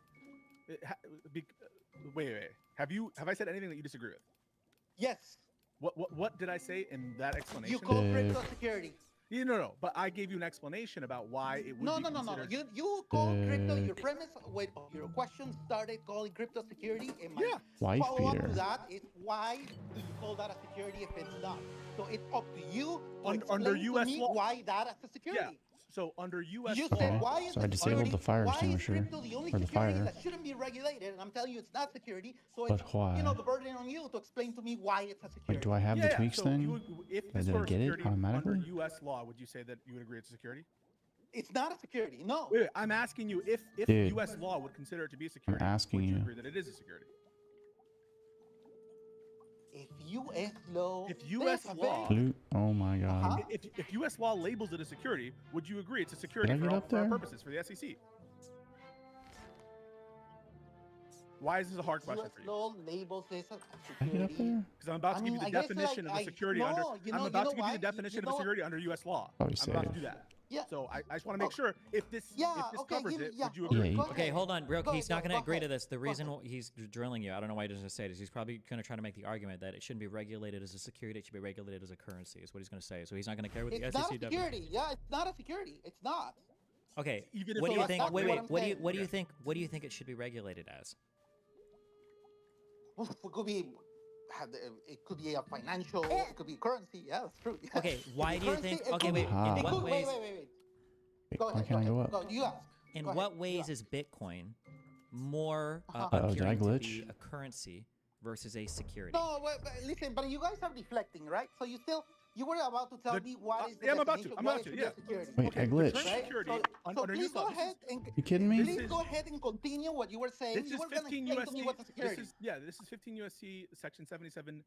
Wait. Have I said anything that you disagree with? Yes. What did I say in that explanation? You call crypto security. No. But I gave you an explanation about why it would No. be considered. You call crypto. Your premise, your question started calling crypto security. And my Wife follow-up beater. to that is why do you call that a security if it's not? So it's up to you to explain under to US me law. why that is a security. Yeah. So under U.S. You law, said why is So I it disabled security? the fire Why is extinguisher, crypto the only or the security fire. that shouldn't be regulated? And I'm telling you it's not security. So But it's why? the burden on you to explain to me why it's a security. Wait, do I have the tweaks so then? you would, if Did this I were a get it security under automatically? U.S. law, would you say that you would agree it's a security? It's not a security. No. Wait, I'm asking you if Dude, U.S. law would consider it to be a security. asking would you you. agree that it is a security? If U.S. law. If U.S. there's a law- very- Blue. Oh my god. If U.S. law labels it a security, would you agree it's a security Did I for get all up for our there? purposes for the SEC? Why is this a hard question US for you? law labels this as Did I get up security. there? Because I'm about to give you the I guess, definition of a security no, under. you I'm know- about you to give know you why? the definition You of a know- security under U.S. law. Probably I'm about to safe. do that. Yeah. So I just want to make sure if this okay, covers give me- it, yeah. would you Yeah, agree? you- Go Okay, ahead. hold on, real. Go He's not ahead, going to go agree to ahead. this. The Go reason ahead. he's drilling you, I don't know why he doesn't say this. He's probably going to try to make the argument that it shouldn't be regulated as a security. It should be regulated as a currency. Is what he's going to say. So he's not going to care what the It's not a SEC does. security. Yeah, it's not a security. It's not. Okay. Even if What do it you was think? exactly Wait. what I'm What do you saying. what do you think? What do you think it should be regulated as? It could be. It could be a financial. It could be currency. Yeah, that's true. Yeah. Okay. Why It do you could be think? currency, it Okay. could Wait. be- Ah. In it what could- ways? Wait. Go ahead. Why can't I go up? Go, you ask. In Go what ahead. ways is Bitcoin more did I appearing to glitch? be a currency versus a security? No, but listen, but you guys are deflecting, right? So you were about to tell me what is the I'm about to. definition, I'm what about is to. real Yeah. security. Wait, Okay, I the glitched. term Right? security So under please new law, go ahead and You kidding me? please go ahead and continue what you were saying. This You is were going to 15 explain to me USC. what's a security. This is 15 USC section 77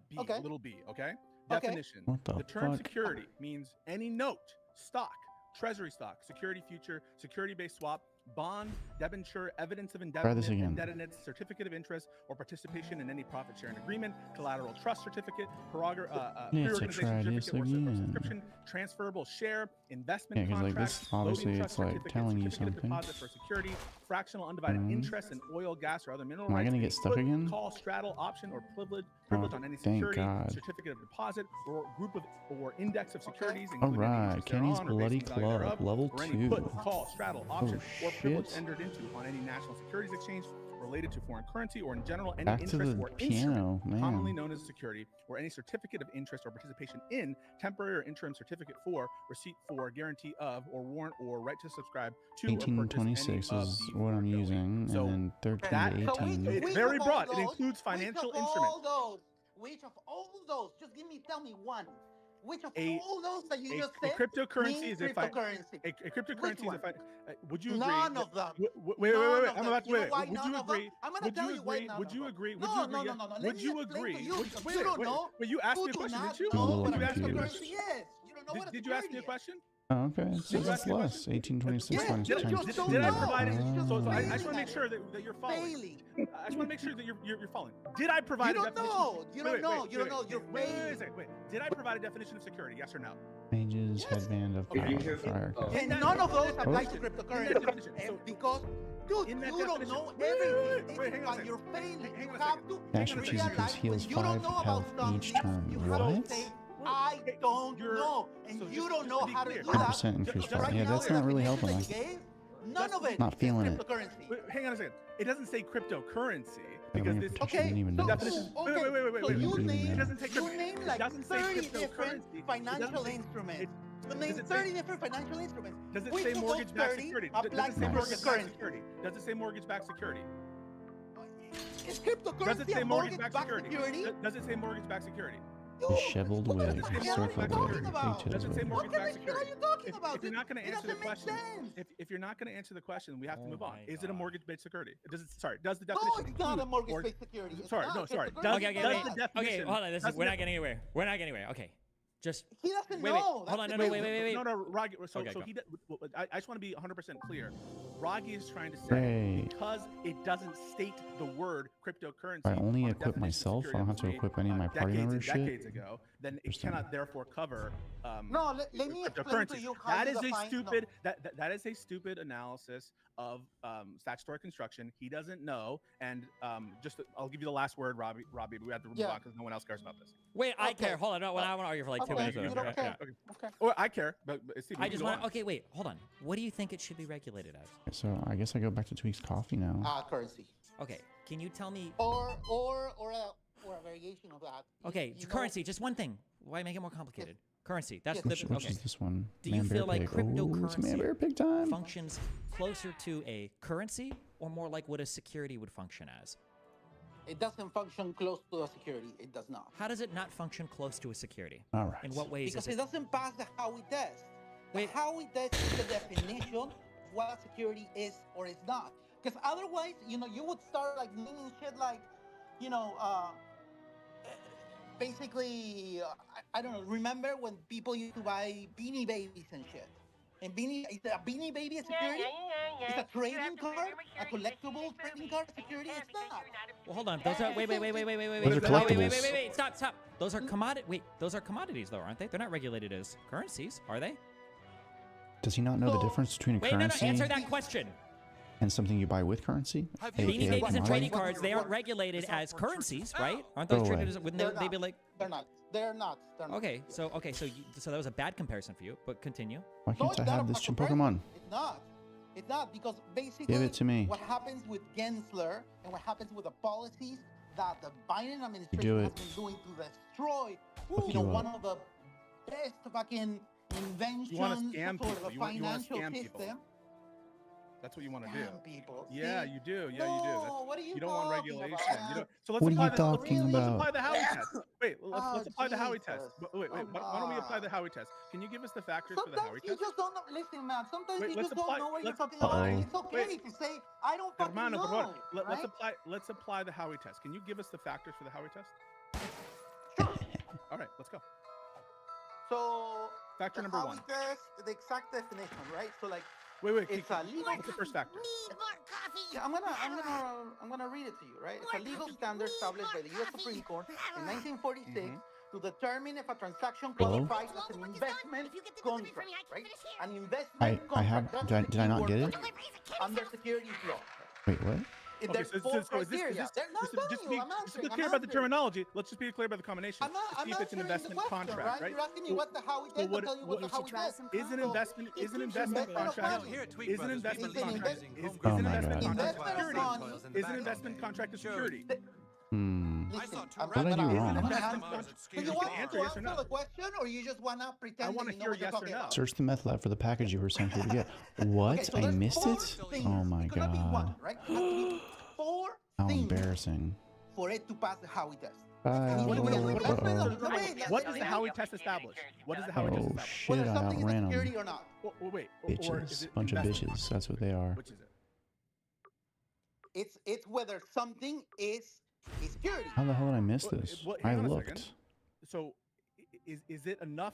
B, Okay. little b. Okay. Okay. Definition. What the term fuck? security means any note, stock, treasury stock, security future, security-based swap, bond, debenture, evidence of indebtedness, certificate of interest, or participation in any profit-sharing agreement, collateral trust certificate, pre-organization certificate or subscription, transferable share, investment contract, obviously voting it's trust like certificate, telling you certificate of something. deposit for security, fractional undivided interest in oil, gas, or other mineral Am I rights. gonna any get stuck put, again? Call, straddle, option, or privilege Oh, on any thank security, God. certificate of deposit, or group of or index of securities, All including any right, interest Kenny's thereon or Bloody based on the value Club, thereof, level or any 2. put, call, straddle, option, or privilege shit. entered into on any national securities exchange related to foreign currency, or in general any Back to interest the or piano, instrument commonly man. known as security, or any certificate of interest or participation in, temporary or interim certificate for, receipt for, guarantee of, or warrant or right to subscribe to or purchase any 1826 of is the what I'm foregoing. using, So and then 13 that- to So 18. It's which very of all broad. It those- includes financial which of instruments. Which of all those? Just tell me one. Which of A- all those that you A just said cryptocurrency mean is a cryptocurrency? a cryptocurrency is one? a would you agree? None of them. Wait. None of I'm them. about to You know wait. why Would none you of them? agree? I'm gonna Would tell you you why agree? none Would of you them. agree? Would No, you agree? no. Let Would me you explain agree? to you because Wait, you don't know. Wait, you asked You me a do question, not didn't you? know little what a confused. cryptocurrency is. You don't know what a Did you ask me a security is. question? Oh, okay, it says you it's ask me a less. question? 1826 Yes, minus you 10 just to don't 2. Did I know. provide it? So I Failing just want to at make it. sure that you're following. Failing. I just want to make sure that you're following. Did I provide You a don't definition? know. You don't know. You don't know. You're Wait, failing. wait. Did I provide a definition of security? Yes or no? Mages, Yes. headband of fire. And none of those apply to In that cryptocurrency. definition. So Because, dude, in you that don't definition- know Wait, everything. This wait, is hang on a why second. you're failing. Hang You on a have second. to Natural cheese realize equals when heals you don't 5 know about health something, each turn. you have to What? say, I don't know. And so you just- don't just know to be how to clear. do that. 100% increased Just fire. Right Yeah, now, that's the not really definition helping that us. you gave, none of it Not is feeling it. cryptocurrency. Wait, hang on a second. It doesn't say cryptocurrency I because mean, this potentially Okay, didn't even so, know definition. this. okay, Wait. so Didn't you even name, know. It doesn't say you crypto- name it like doesn't say 30 different cryptocurrency. It financial doesn't say- instruments. it- You does name it say- 30 different financial instruments. Does it Which say of those mortgage-backed 30 security? apply Does it say to mortgage-backed cryptocurrency? security? Does it say mortgage-backed security? Is Does cryptocurrency it say a mortgage-backed mortgage-backed security? security? Does it say mortgage-backed security? Disheveled What wig, the hell are you circle talking wig, about? pigtails Does it say wig. What kind mortgage-backed of shit are security? you talking about? If you're not going to It answer the doesn't make question, sense. if you're not going to answer the question, we have to Oh move on. my Is it a God. mortgage-based security? Does the No, definition it's not a include mortgage-based security. It's Sorry, not. no, sorry. Cryptocurrency Does- Okay, is okay, not. the okay. definition- Okay, hold on. does We're the- not getting anywhere. We're not getting anywhere. Okay, just He doesn't wait. know. Hold That's on. the No, reason. wait. No, Rogi. So Okay, go. I just want to be 100% clear. Rogi is trying to say Great. because it doesn't state the word cryptocurrency. I only on the equip definition of myself. I security don't have to that was equip any of my made, party decades members and shit. decades ago, then it Interesting. cannot therefore cover. No, let me explain to cryptocurrency. you how That you is a define. stupid. That is a stupid analysis of statutory construction. He doesn't know, and I'll give you the last word, Robbie. But we have to move on because no one else cares about this. wait. I Okay. care. Hold on. No, I want to argue for like 2 Okay, minutes. you Yeah, don't care. yeah. Okay. Well, I care, but Steve, I you just go want. on. Okay, wait. Hold on. What do you think it should be regulated as? So I guess I go back to Tweak's Coffee now. Currency. Okay, can you tell me? Or a variation of that. Okay, You know- currency. Just one thing. Why make it more complicated? Currency. That's Yes. the Which okay. is this one? Do you Man, bear, feel like pig. Oh, it's cryptocurrency man, bear, pig time. functions closer to a currency or more like what a security would function as? It doesn't function close to a security. It does not. How does it not function close to a security? All right. In what ways Because is it doesn't pass the Howey test. The Wait. Howey test is the definition of what a security is or is not. Because otherwise, you would start like naming shit like, basically, I don't know. Remember when people used to buy Beanie Babies and shit? And is a Beanie Baby a security? It's a trading card, a collectible trading card security. It's not. Well, hold on. Those are wait. Those are Wait. collectibles. Stop. Those are those are commodities though, aren't they? They're not regulated as currencies, are they? Does he not know the So- difference between a Wait, no. currency Answer that question. and something you buy with currency? Have you- Beanie AKA Babies and commodity? trading cards, they aren't regulated as currencies, right? Aren't those Go treated away. as? Wouldn't they be like? They're not. They're not. Okay, so that was a bad comparison for you, but continue. Why No, can't it's I not have a this chim comparison. Pokemon? It's not. It's not because basically Give it to me. what happens with Gensler and what happens with the policies that the Biden Do administration has it. been doing to destroy, Fuck you one up. of the best fucking inventions scam for people. the You wanna financial scam people. system. That's what you want to do. People. Yeah, See? you do. Yeah, no, you do. what are you don't want talking regulation. about, You man? don't. So What are you talking let's about? apply the Howey test. Wait, let's apply the Howey test. Jesus. Wait. Come Why don't we apply the on. Howey test? Can you give us the factors for the Sometimes Howey you test? just don't know. Listen, man. Sometimes Wait, you let's just don't apply- know what you're let's talking apply- about. It's okay to say I don't fucking Hermano, por know. favor, Right? let's apply the Howey test. Can you give us the factors for the Howey test? Sure. All right, let's go. So Factor the number Howey 1. test, the exact definition, right? So like Wait. it's a legal. What's the first factor? Need more coffee. Yeah, I'm gonna read it to you, right? It's a legal standard established by the U.S. Supreme Court in 1946 to determine if a transaction Hello? qualifies as an investment contract, right? An I investment have. contract. Did That's I the not key get word it? for you. Under securities law. Wait, what? There's so- four so is this- criteria. They're not telling just you. be I'm just answering. be I'm clear about the answering. terminology. Let's just be clear about the combination. I'm not. To see if it's an answering the investment question, contract, right? right? You're asking me what the Howey test. what- I'll tell you what- what the Should Howey try test. some Is an coffee. investment It is an keeps you investment moving. contract No, here at Tweak is an Brothers, investment we've been contract using is home Oh an my investment God. contract Investment security? of money. Is an investment contract a security? Hmm. Listen, What did I do wrong? I'm gonna Investment answer. contract. So you Just want answer to yes or answer no. the question, or you just wanna pretend I wanna that you know hear what you're yes or talking no. about? Search the meth lab for the package you were sent here to get. What? Okay, so I there's missed four it? things. Oh my It cannot be one, God. right? It has to be four How things embarrassing. for it to pass the Howey test. Uh, What What does does the the Howey test establish? What does the Howey test Oh establish? shit, Whether I something is a outran security them. or not. Wait. Or is Bitches. it Bunch of investment bitches. That's what they are. Which is it? It's whether something is a security. How the hell did I miss this? I hang on a looked. second. So, is it enough?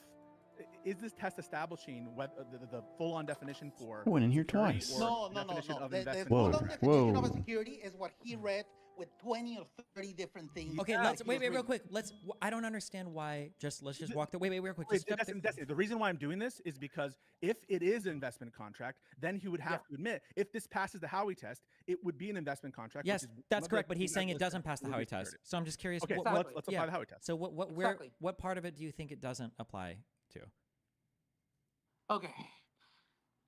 Is this test establishing what the full-on definition for? I went in here security twice. or No. definition of The investment? Whoa, full-on definition of a whoa. security is what he read with 20 or 30 different things. Okay, Yeah, let's he wait was real reading. quick. I don't understand why. Let's just walk through. Wait, real quick. Wait, Just step Destiny, the reason why I'm doing this is because if it is an investment contract, then he would have to admit if this passes the Howey test, it would be an investment contract. Yes, which is that's one of correct. the But he's things saying I've it doesn't listed pass the would be Howey test. security. So I'm just curious. Okay, what, so what- let's yeah. apply the Howey test. So Exactly. what part of it do you think it doesn't apply to? Okay.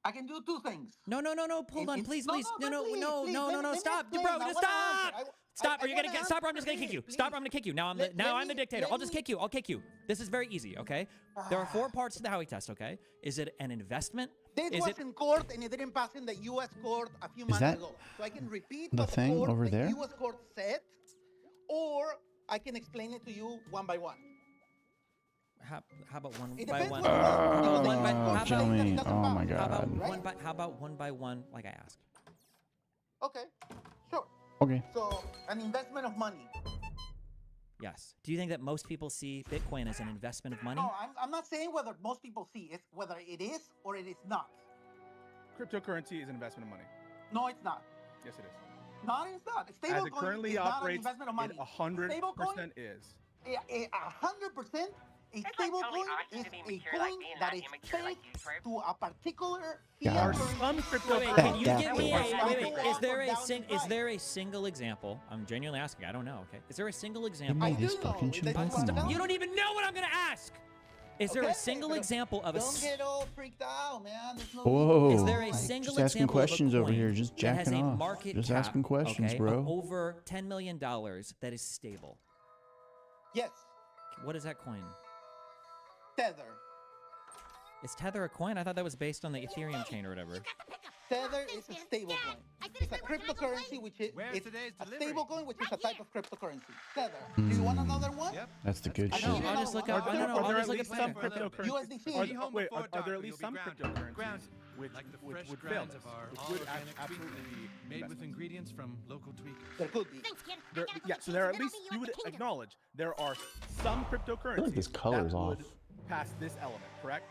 I can do two things. No. Hold on, please. Please, Stop, let me explain. bro. I Just wanna stop. answer. Stop, or I you're gonna wanna get. Stop, or I'm answer, just gonna kick you. please, Stop, or I'm gonna kick you. Now I'm Let the me- dictator. let I'll just me- kick you. I'll kick you. This is very easy. Okay. There are four parts to the Howey test. Okay. Is it an investment? This Is was it? in court and it didn't pass in the U.S. court a few months that ago. So I can repeat the what thing court, over the there? U.S. court said, or I can explain it to you one by one. How about one It by depends one? what you want. One Because by- the how court about- says Jimmy, it doesn't oh my pass. How about God. how about one by one, like I asked? Okay, sure. Okay. So an investment of money. Yes. Do you think that most people see Bitcoin as an investment of money? No, I'm not saying whether most people see it, whether it is or it is not. Cryptocurrency is an investment of money. No, it's not. Yes, it is. No, it's not. As Stable it coin currently is not an operates, investment of it money. 100% is. 100%. A stable coin is a coin that is pegged to a particular Yeah. fiat Are currency. some Wait, cryptocurrencies. can you That give me was- wait. Is there a Down in price. is there a single example? I'm genuinely asking. I don't know. Okay. Is there a single Give example? me I this do know. fucking That's what I'm chimpanzee. telling You don't even know what I'm gonna ask. Is there a Okay, single but example of a? Don't get all freaked out, man. There's no Whoa. Is there a Like, single Just asking example of a questions over coin here, just that has jacking a off. market Just cap, asking questions, okay, bro. of over $10 million that is stable? Yes, What is that coin? Tether. Is Tether a coin? I thought that was based on the Ethereum chain or whatever. Tether is a stable coin. It's a cryptocurrency, which is Where's it's today's a delivery? stable coin, which is a type of cryptocurrency. Tether. Do you want another one? Yep. That's the good I shit. know, I'll just look Are up. there- No, are I'll there just at look least up some Tether. cryptocurrencies? USDC. Are, Be home wait, before are dark there or at least you'll be some grounded. cryptocurrencies which Like the would fresh fail grinds this? of our Which all would organic absolutely tweakers, be made with investment. ingredients from local tweakers. There could be. There, yeah, so there are at least you would acknowledge there are some cryptocurrencies this color's that off. would pass this element, correct?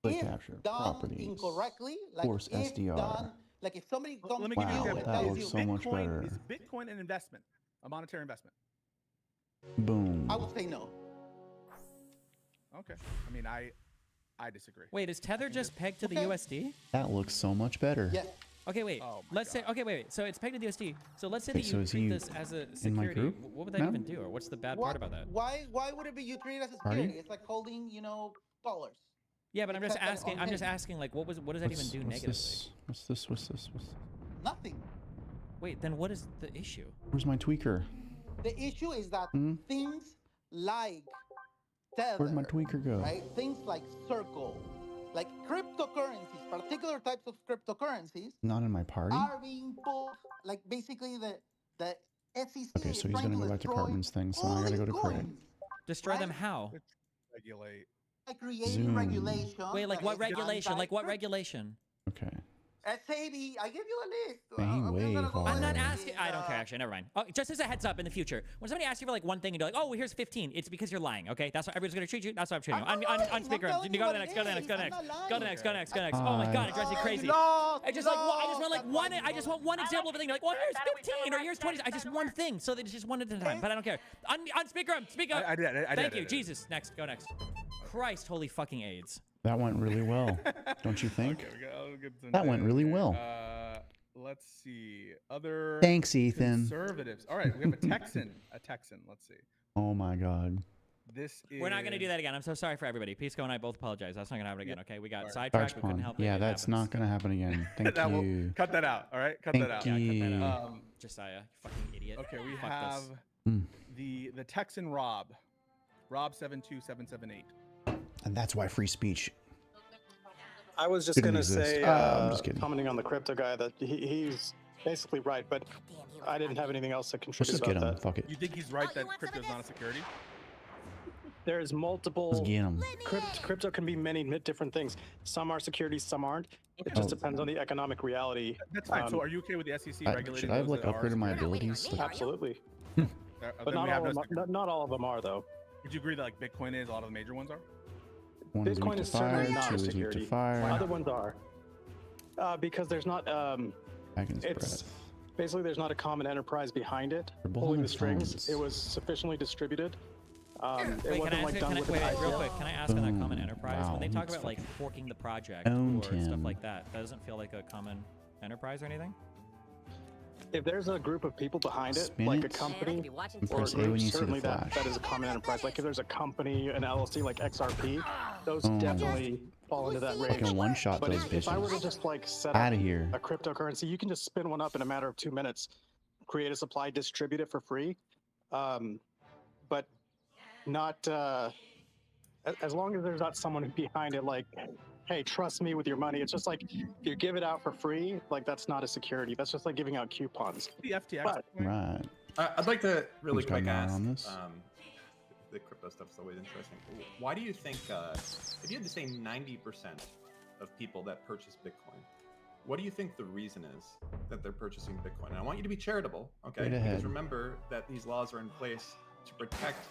Click If capture, done properties, incorrectly, like force if SDR. done, like if somebody comes Let me to give you Wow, an you example. and that tells looks you, so much Bitcoin, better. is Bitcoin an investment, a monetary investment? Boom. I would say no. Okay. I mean, I disagree. Wait, is Tether just pegged to the Okay. USD? That looks so much better. Yes. Okay, wait. Oh my Let's say. God. Okay, wait. So it's pegged to the USD. So let's say Wait, that so you is treat he this as a in my security. group What would that now? even do, or what's the bad part about that? Why would it be you treat it as a Are you? security? It's like holding, dollars. Yeah, but I'm just Except that asking. on I'm just paper. asking. Like, what does that even do negatively? This? What's this? What's this? Nothing. Wait, then what is the issue? Where's my tweaker? The issue is that Hmm? things like Tether, Where'd my tweaker go? right? Things like Circle, like cryptocurrencies, particular types of cryptocurrencies. Not in my party? Are being pulled, like basically the SEC. Okay, so he's gonna go back to Cartman's thing, so I gotta go to credit. Destroy them how? Regulate. By creating regulation. Wait, like what regulation? Like what regulation? Okay. SAB, I give you a list. I'm not asking. I don't care, actually. Never mind. Oh, just as a heads up in the future, when somebody asks you for like one thing and you're like, oh, well, here's 15, it's because you're lying, okay? That's how everybody's going to treat you. That's how I'm treating you. On speaker. Go to the next, go to the next, go to the next. Go to the next, go to the next, go to the next. Oh my God, it drives me crazy. I just want one example of a thing. You're like, well, here's 15 or here's 20. I just one thing, so that it's just one at a time, but I don't care. On speaker, speak up. I did. Thank you, Jesus. Next, go next. Christ, holy fucking AIDS. That went really well, don't you think? Okay, that went really well. Let's see. Other Thanks, Ethan. Conservatives. All right, we have a Texan. Let's see. Oh my God. This is... We're not going to do that again. I'm so sorry for everybody. Pisco and I both apologize. That's not going to happen again, okay? We got sidetracked. We couldn't help it. Yeah, that's not going to happen again. Thank you. Cut that out, all right? Cut that out. Thank you. Yeah, cut that out. Josiah, you fucking idiot. Okay, we have the Texan Rob 72778. And that's why free speech. I was just going to say, commenting on the crypto guy, that he's basically right, but I didn't have anything else to contribute Let's just about get him. that. Fuck it. You think he's right that crypto is not a security? There's multiple... Let's get him. Crypto can be many different things. Some are securities, some aren't. It just depends on the economic reality. That's fine. So are you okay with the SEC regulating Should I have like upgraded my abilities? Like, absolutely. But not all of them are, though. Would you agree that like Bitcoin is, a lot of the major ones are? One is weak to fire, 2 is weak to fire. Other ones are. Because there's not... basically, there's not a common enterprise behind it, pulling the strings. It was sufficiently distributed. It wasn't like done with real quick, can I ask on that common enterprise? When they talk about like forking the project or stuff like that, doesn't feel like a common enterprise or anything? If there's a group of people behind it, like a company, or certainly that is a common enterprise. Like if there's a company, an LLC like XRP, those definitely fall into that range. Can one-shot those bitches. If I were to just like set up a cryptocurrency, you can just spin one up in a matter of 2 minutes, create a supply, distribute it for free, but not as long as there's not someone behind it like, hey, trust me with your money. It's just like if you give it out for free, like that's not a security. That's just like giving out coupons. The FTX. Right. I'd like to really quick ask. The crypto stuff is always interesting. Why do you think, if you had to say 90% of people that purchase Bitcoin, what do you think the reason is that they're purchasing Bitcoin? And I want you to be charitable, okay? Because remember that these laws are in place to protect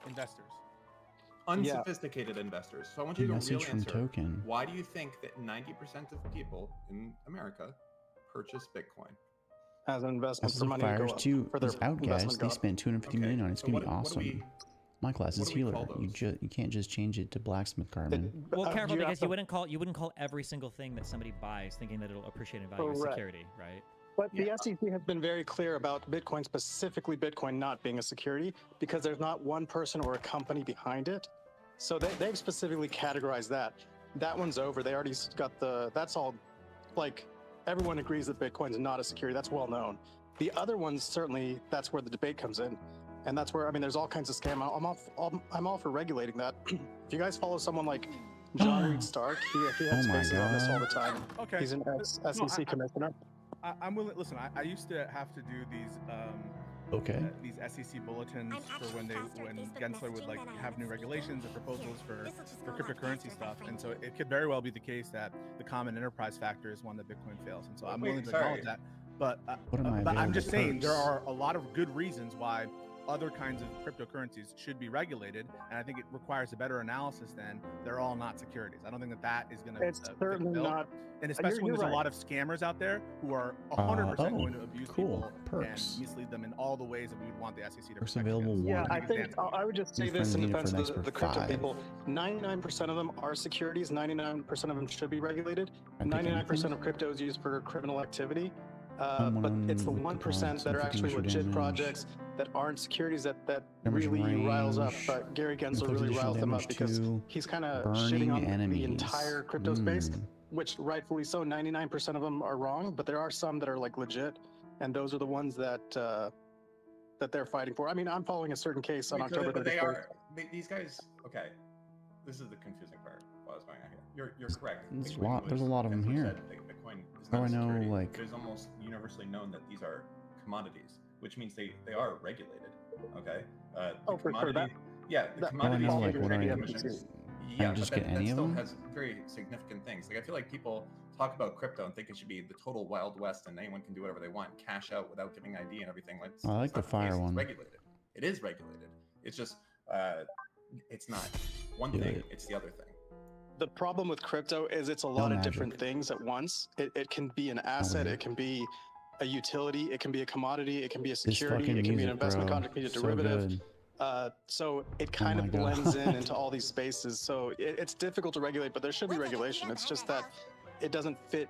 investors. Unsophisticated investors. So I want you to really answer, why do you think that 90% of people in America purchase Bitcoin? As an investment for money Fires to for their out guys, they spent 250 million on it. It's gonna be awesome. My class is healer. You can't just change it to blacksmith, Carmen. Well, careful, because you wouldn't call every single thing that somebody buys thinking that it'll appreciate in value as security, right? But the SEC has been very clear about Bitcoin, specifically Bitcoin not being a security, because there's not one person or a company behind it. So they've specifically categorized that. That one's over. They already got that's all, like, everyone agrees that Bitcoin's not a security. That's well known. The other ones, certainly, that's where the debate comes in. And that's where, I mean, there's all kinds of scam. I'm all for regulating that. If you guys follow someone like John Reed Stark, he has spaces on this all the time. Okay. He's an SEC commissioner. I'm willing. Listen, I used to have to do these these SEC bulletins for when Gensler would like have new regulations or proposals for cryptocurrency stuff, and so it could very well be the case that the common enterprise factor is one that Bitcoin fails, and so I'm willing to acknowledge that. But I'm just saying there are a lot of good reasons why other kinds of cryptocurrencies should be regulated, and I think it requires a better analysis than they're all not securities. I don't think that is going to. It's certainly not. And especially when there's a lot of scammers out there who are 100% going to abuse people and mislead them in all the ways that we would want the SEC to protect available. Yeah, I think I would just say this in defense of the crypto people. 99% of them are securities. 99% of them should be regulated. 99% of crypto is used for criminal activity. But it's the 1% that are actually legit projects that aren't securities that really riles up. But Gary Gensler really riles them up because he's kind of shitting on the entire crypto space, which rightfully so. 99% of them are wrong, but there are some that are like legit, and those are the ones that that they're fighting for. I mean, I'm following a certain case on October 31st. These guys. Okay, this is the confusing part. What I was going on here. You're correct. There's a lot of them here. Bitcoin is Oh, not I know, security. like... There's almost universally known that these are commodities, which means they are regulated. Okay. For sure. Yeah, the commodity trading commissions. Yeah, just get any of them. That still has very significant things. Like I feel like people talk about crypto and think it should be the total Wild West and anyone can do whatever they want, cash out without giving ID and everything. Like I like the fire one. It's regulated. It is regulated. It's just it's not one thing. It's the other thing. The problem with crypto is it's a lot of different things at once. It can be an asset. It can be a utility. It can be a commodity. It can be a security. It can be an investment contract. It can be a derivative. So it kind of blends into all these spaces. So it's difficult to regulate, but there should be regulation. It's just that it doesn't fit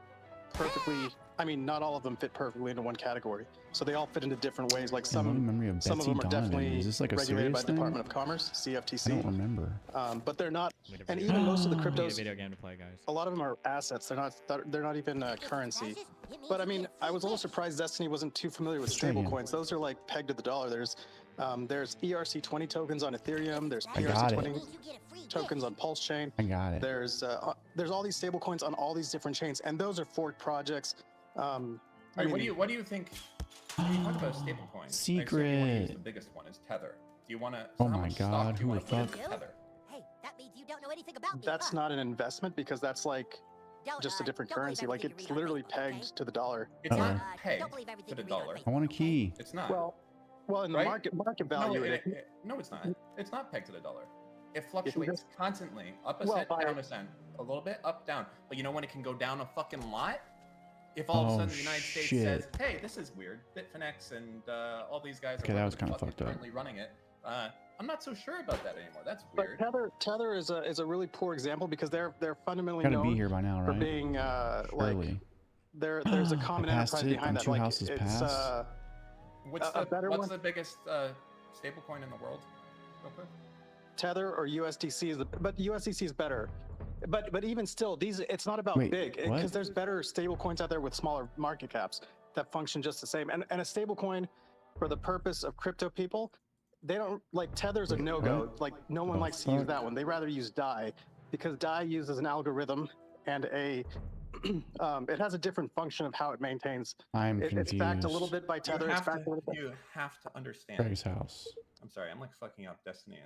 perfectly. I mean, not all of them fit perfectly into one category. So they all fit into different ways. Like some of them are definitely regulated by the Department of Commerce, CFTC. I don't remember. But they're not. And even most of the cryptos, video game to play, guys. a lot of them are assets. They're not even currency. But I mean, I was a little surprised Destiny wasn't too familiar with stablecoins. Those are like pegged to the dollar. There's ERC20 tokens on Ethereum. There's PRC20 tokens on Pulse Chain. I got it. There's all these stable coins on all these different chains, and those are forked projects. What do you think? When you talk about stable coins, Secret. The biggest one is Tether. Do you want to? Oh my God! Who the fuck? Tether? Hey, that means you don't know anything about me. That's not an investment because that's like just a different currency. Like it's literally pegged to the dollar. It's not pegged to the dollar. I want a key. It's not. Well, in the market value, no, it's not. It's not pegged to the dollar. It fluctuates constantly, up a cent, down a cent, a little bit, up, down. But you know when it can go down a fucking lot? If all of a sudden the United States says, "Hey, this is weird," Bitfinex and all these guys are currently running it. I'm not so sure about that anymore. That's weird. But Tether is a really poor example because they're fundamentally known be here by now, right? for being like there's a common enterprise behind that. Like it's what's the biggest stable coin in the world? Real quick. Tether or USDC but USDC is better. But even still, it's not about big because there's better stable coins out there with smaller market caps that function just the same. And a stable coin for the purpose of crypto people, they don't like Tether's a no-go. Like no one likes to use that one. They rather use DAI because DAI uses an algorithm and it has a different function of how it maintains. It's backed a little bit by Tether. You have to understand. Craig's house. I'm sorry, I'm like fucking up Destiny.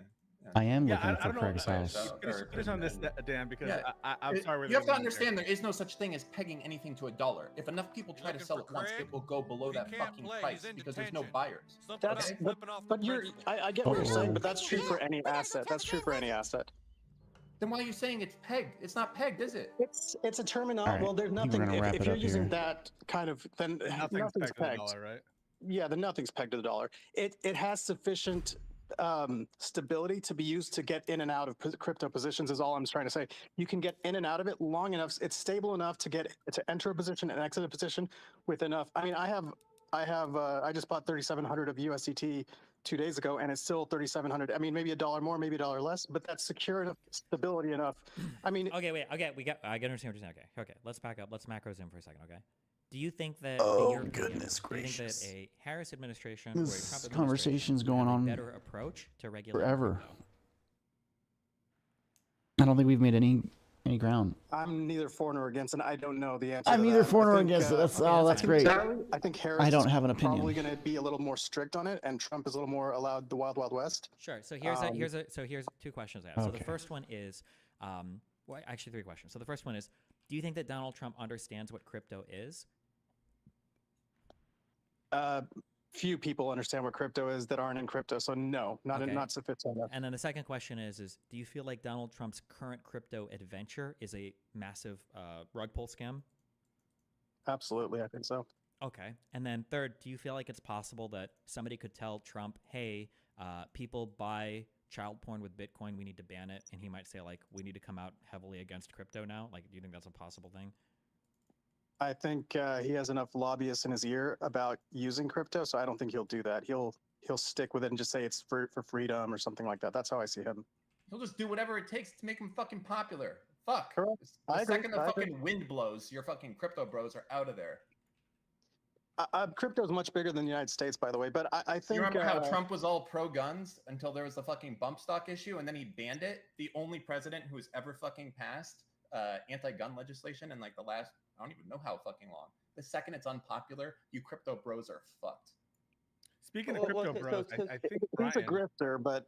I am looking for Craig's house. Finish on this, Dan, because I'm sorry. You have to understand there is no such thing as pegging anything to a dollar. If enough people try to sell it once, it will go below that fucking price because there's no buyers. I get what you're saying, but that's true for any asset. That's true for any asset. Then why are you saying it's pegged? It's not pegged, is it? It's a terminology. Well, there's nothing. If you're using that kind of, then nothing's pegged. To the dollar, right? Yeah, then nothing's pegged to the dollar. It has sufficient stability to be used to get in and out of crypto positions is all I'm trying to say. You can get in and out of it long enough. It's stable enough to enter a position and exit a position with enough. I mean, I just bought 3,700 of USDT 2 days ago, and it's still 3,700. I mean, maybe $1 more, maybe $1 less, but that's secure enough, stability enough. I mean, I understand what you're saying. Okay, let's back up. Let's macros in for a second. Okay. Do you think that goodness gracious. Do you think that a Harris administration or a Trump conversation's going on better approach to regulate forever? I don't think we've made any ground. I'm neither for nor against, and I don't know the answer. I'm neither for nor against it. That's great. I think Harris. I don't have an opinion. Probably going to be a little more strict on it, and Trump is a little more allowed the wild west. Sure. So here's two questions I have. So the first one is, actually 3 questions. So the first one is, do you think that Donald Trump understands what crypto is? Few people understand what crypto is that aren't in crypto, so no, not sufficient enough. And then the second question is do you feel like Donald Trump's current crypto adventure is a massive rug pull scam? Absolutely, I think so. Okay. And then third, do you feel like it's possible that somebody could tell Trump, hey, people buy child porn with Bitcoin, we need to ban it, and he might say, like, we need to come out heavily against crypto now? Like, do you think that's a possible thing? I think he has enough lobbyists in his ear about using crypto, so I don't think he'll do that. He'll stick with it and just say it's for freedom or something like that. That's how I see him. He'll just do whatever it takes to make him fucking popular. Fuck. Correct. The second the fucking wind blows, your fucking crypto bros are out of there. Crypto is much bigger than the United States, by the way. But I think you remember how Trump was all pro guns until there was the fucking bump stock issue, and then he banned it. The only president who has ever fucking passed anti-gun legislation in like the last, I don't even know how fucking long. The second it's unpopular, you crypto bros are fucked. Speaking of crypto bros, I think he's a grifter, but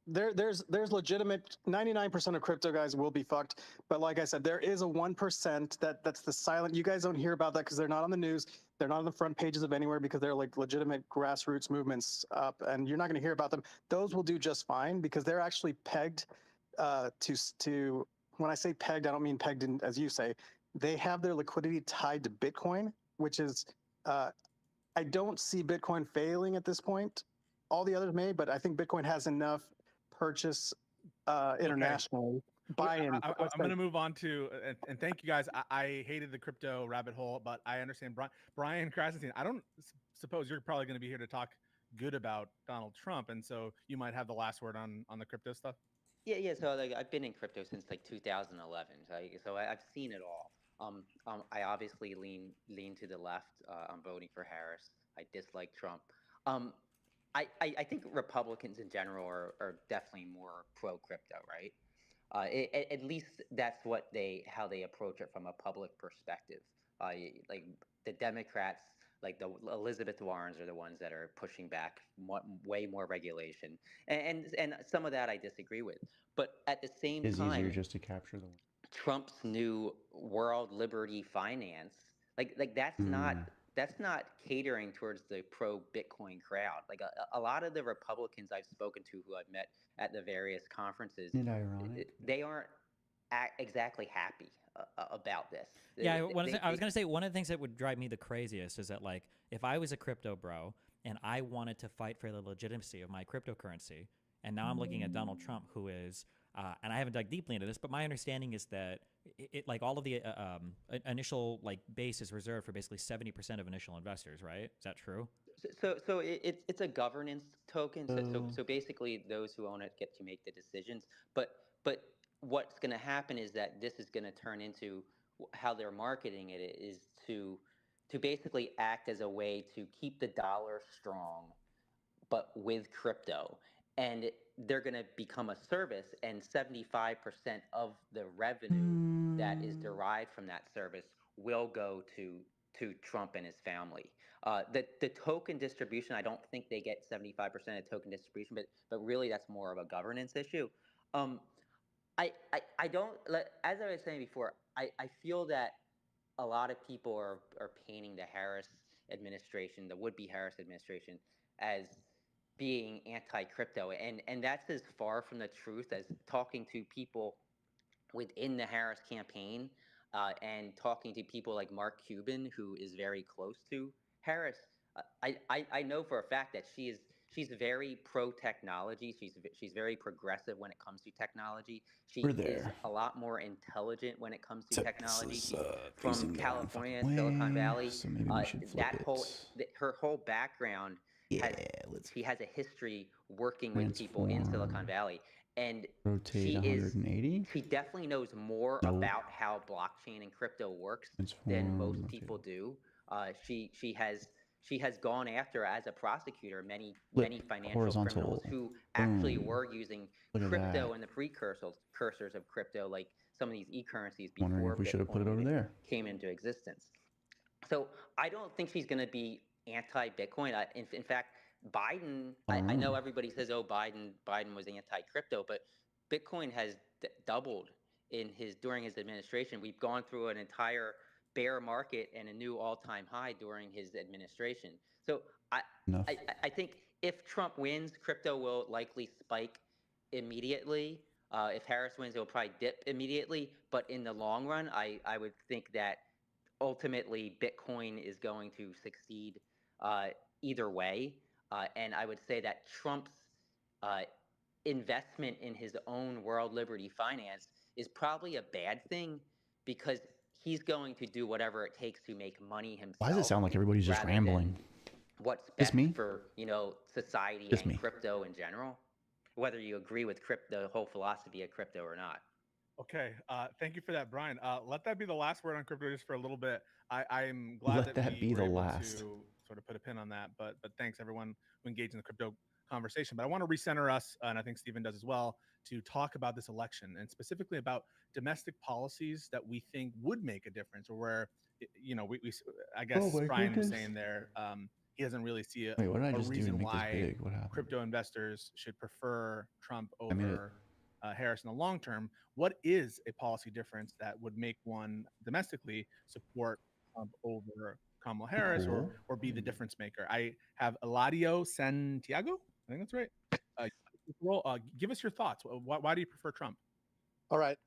there's legitimate 99% of crypto guys will be fucked. But like I said, there is a 1% that's the silent. You guys don't hear about that because they're not on the news. They're not on the front pages of anywhere because they're like legitimate grassroots movements up, and you're not going to hear about them. Those will do just fine because they're actually pegged to. When I say pegged, I don't mean pegged in, as you say. They have their liquidity tied to Bitcoin, which is. I don't see Bitcoin failing at this point. All the others may, but I think Bitcoin has enough purchase internationally. I'm going to move on to, and thank you guys. I hated the crypto rabbit hole, but I understand Brian Krasenstein. I don't suppose you're probably going to be here to talk good about Donald Trump, and so you might have the last word on the crypto stuff. Yeah. So like I've been in crypto since like 2011, so I've seen it all. I obviously lean to the left. I'm voting for Harris. I dislike Trump. I think Republicans in general are definitely more pro crypto, right? At least that's how they approach it from a public perspective. Like the Democrats, like the Elizabeth Warrens, are the ones that are pushing back way more regulation, and some of that I disagree with. But at the same time, it's easier just to capture the. Trump's new world liberty finance, like that's not catering towards the pro Bitcoin crowd. Like a lot of the Republicans I've spoken to who I've met at the various conferences, they aren't exactly happy about this. Yeah, I was going to say one of the things that would drive me the craziest is that, like, if I was a crypto bro and I wanted to fight for the legitimacy of my cryptocurrency, and now I'm looking at Donald Trump, who is and I haven't dug deeply into this, but my understanding is that it like all of the initial like base is reserved for basically 70% of initial investors, right? Is that true? So it's a governance token. So basically, those who own it get to make the decisions. But what's going to happen is that this is going to turn into how they're marketing it is to basically act as a way to keep the dollar strong, but with crypto. And they're going to become a service, and 75% of the revenue that is derived from that service will go to Trump and his family. The token distribution, I don't think they get 75% of token distribution, but really that's more of a governance issue. I don't, as I was saying before, I feel that a lot of people are painting the Harris administration, the would-be Harris administration, as being anti-crypto, and that's as far from the truth as talking to people within the Harris campaign and talking to people like Mark Cuban, who is very close to Harris. I know for a fact that she's very pro technology. She's very progressive when it comes to technology. She is a lot more intelligent when it comes to technology. She's from California, Silicon Valley. So maybe we should flip Her whole background. She has a history working with people in Silicon Valley, and rotate 180. She definitely knows more about how blockchain and crypto works than most people do. She has gone after, as a prosecutor, many financial criminals who actually were using crypto and the precursors of crypto, like some of these e-currencies before if we should have put it over there came into existence. So I don't think she's going to be anti-Bitcoin. In fact, Biden, I know everybody says, oh, Biden was anti-crypto, but Bitcoin has doubled during his administration. We've gone through an entire bear market and a new all-time high during his administration. So I think if Trump wins, crypto will likely spike immediately. If Harris wins, it will probably dip immediately. But in the long run, I would think that ultimately Bitcoin is going to succeed either way. And I would say that Trump's investment in his own world liberty finance is probably a bad thing, because he's going to do whatever it takes to make money himself. Why does it sound like everybody's just rambling? What's best for society and crypto in general, whether you agree with the whole philosophy of crypto or not. Okay, thank you for that, Brian. Let that be the last word on crypto just for a little bit. I'm glad Let that be we were the able last. to sort of put a pin on that. But thanks everyone who engaged in the crypto conversation. But I want to recenter us, and I think Stephen does as well, to talk about this election and specifically about domestic policies that we think would make a difference, or where, you know, we I guess Brian was saying there, he doesn't really see Wait, what did I a just do to reason make this why big? What happened? crypto investors should prefer Trump I made it. over Harris in the long term. What is a policy difference that would make one domestically support Trump over Kamala Harris, Cool. or be the difference maker? I have Eladio Santiago. I think that's right. Give us your thoughts. Why do you prefer Trump? All right.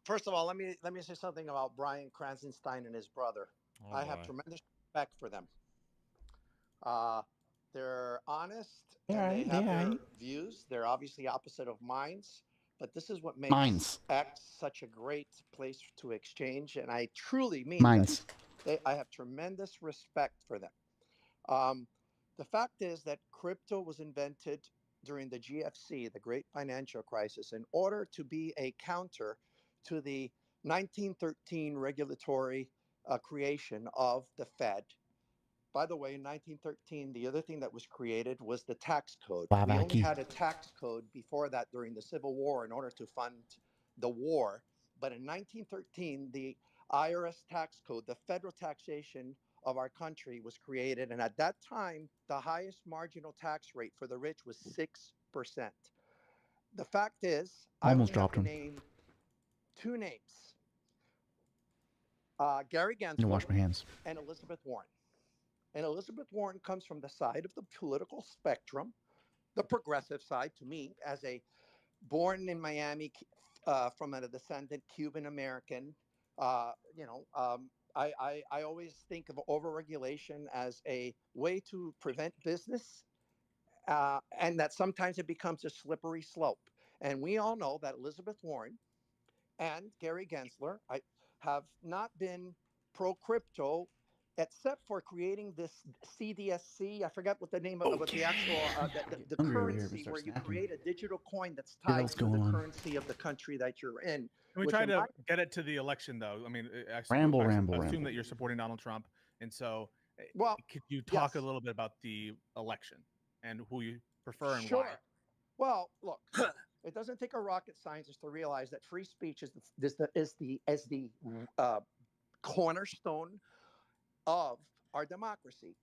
First of all, let me say something about Brian Kranzenstein and his brother. I have tremendous respect for them. They're honest and they have their views. They're obviously opposite of minds, but this is what makes X such a great place to exchange. And I truly mean that. I have tremendous respect for them. The fact is that crypto was invented during the GFC, the Great Financial Crisis, in order to be a counter to the 1913 regulatory creation of the Fed. By the way, in 1913, the other thing that was created was the tax code. We only had a tax code before that during the Civil War in order to fund the war. But in 1913, the IRS tax code, the federal taxation of our country, was created. And at that time, the highest marginal tax rate for the rich was 6%. The fact is, I only have to name two names. Gary Gensler and Elizabeth Warren. And Elizabeth Warren comes from the side of the political spectrum, the progressive side, to me, as a born in Miami from a descendant Cuban American. I always think of overregulation as a way to prevent business, and that sometimes it becomes a slippery slope. And we all know that Elizabeth Warren and Gary Gensler have not been pro-crypto, except for creating this CDSC. I forgot what the name of the actual the currency where you create a digital coin that's tied to the currency of the country that you're in. Can we try to get it to the election, though? I mean, ramble. Assume that you're supporting Donald Trump, and so could you talk a little bit about the election and who you prefer and why? Well, look. It doesn't take a rocket scientist to realize that free speech is the cornerstone of our democracy.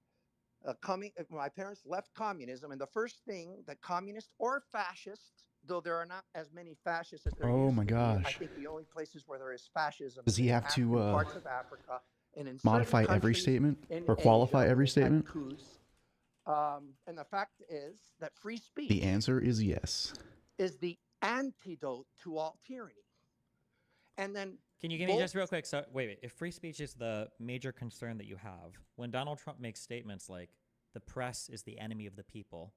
My parents left communism, and the first thing that communist or fascist, though there are not as many fascists as there used to be, I think the only places where there is fascism does he have to parts of Africa and in modify every statement or qualify every statement? And the fact is that free speech. The answer is yes. Is the antidote to all tyranny. And then can you give me just real quick? So wait, if free speech is the major concern that you have, when Donald Trump makes statements like the press is the enemy of the people,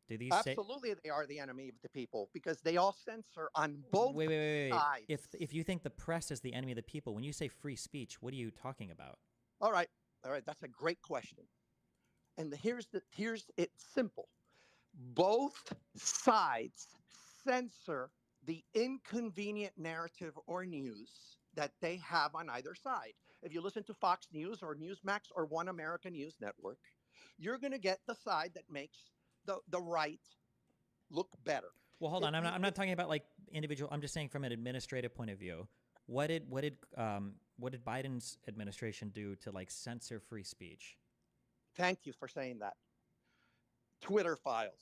do these absolutely they are the enemy of the people because they all censor on both sides. If you think the press is the enemy of the people, when you say free speech, what are you talking about? All right, that's a great question. And here's it's simple. Both sides censor the inconvenient narrative or news that they have on either side. If you listen to Fox News or Newsmax or One American News Network, you're going to get the side that makes the right look better. Well, hold on. I'm not talking about like individual. I'm just saying from an administrative point of view. What did Biden's administration do to like censor free speech? Thank you for saying that. Twitter files.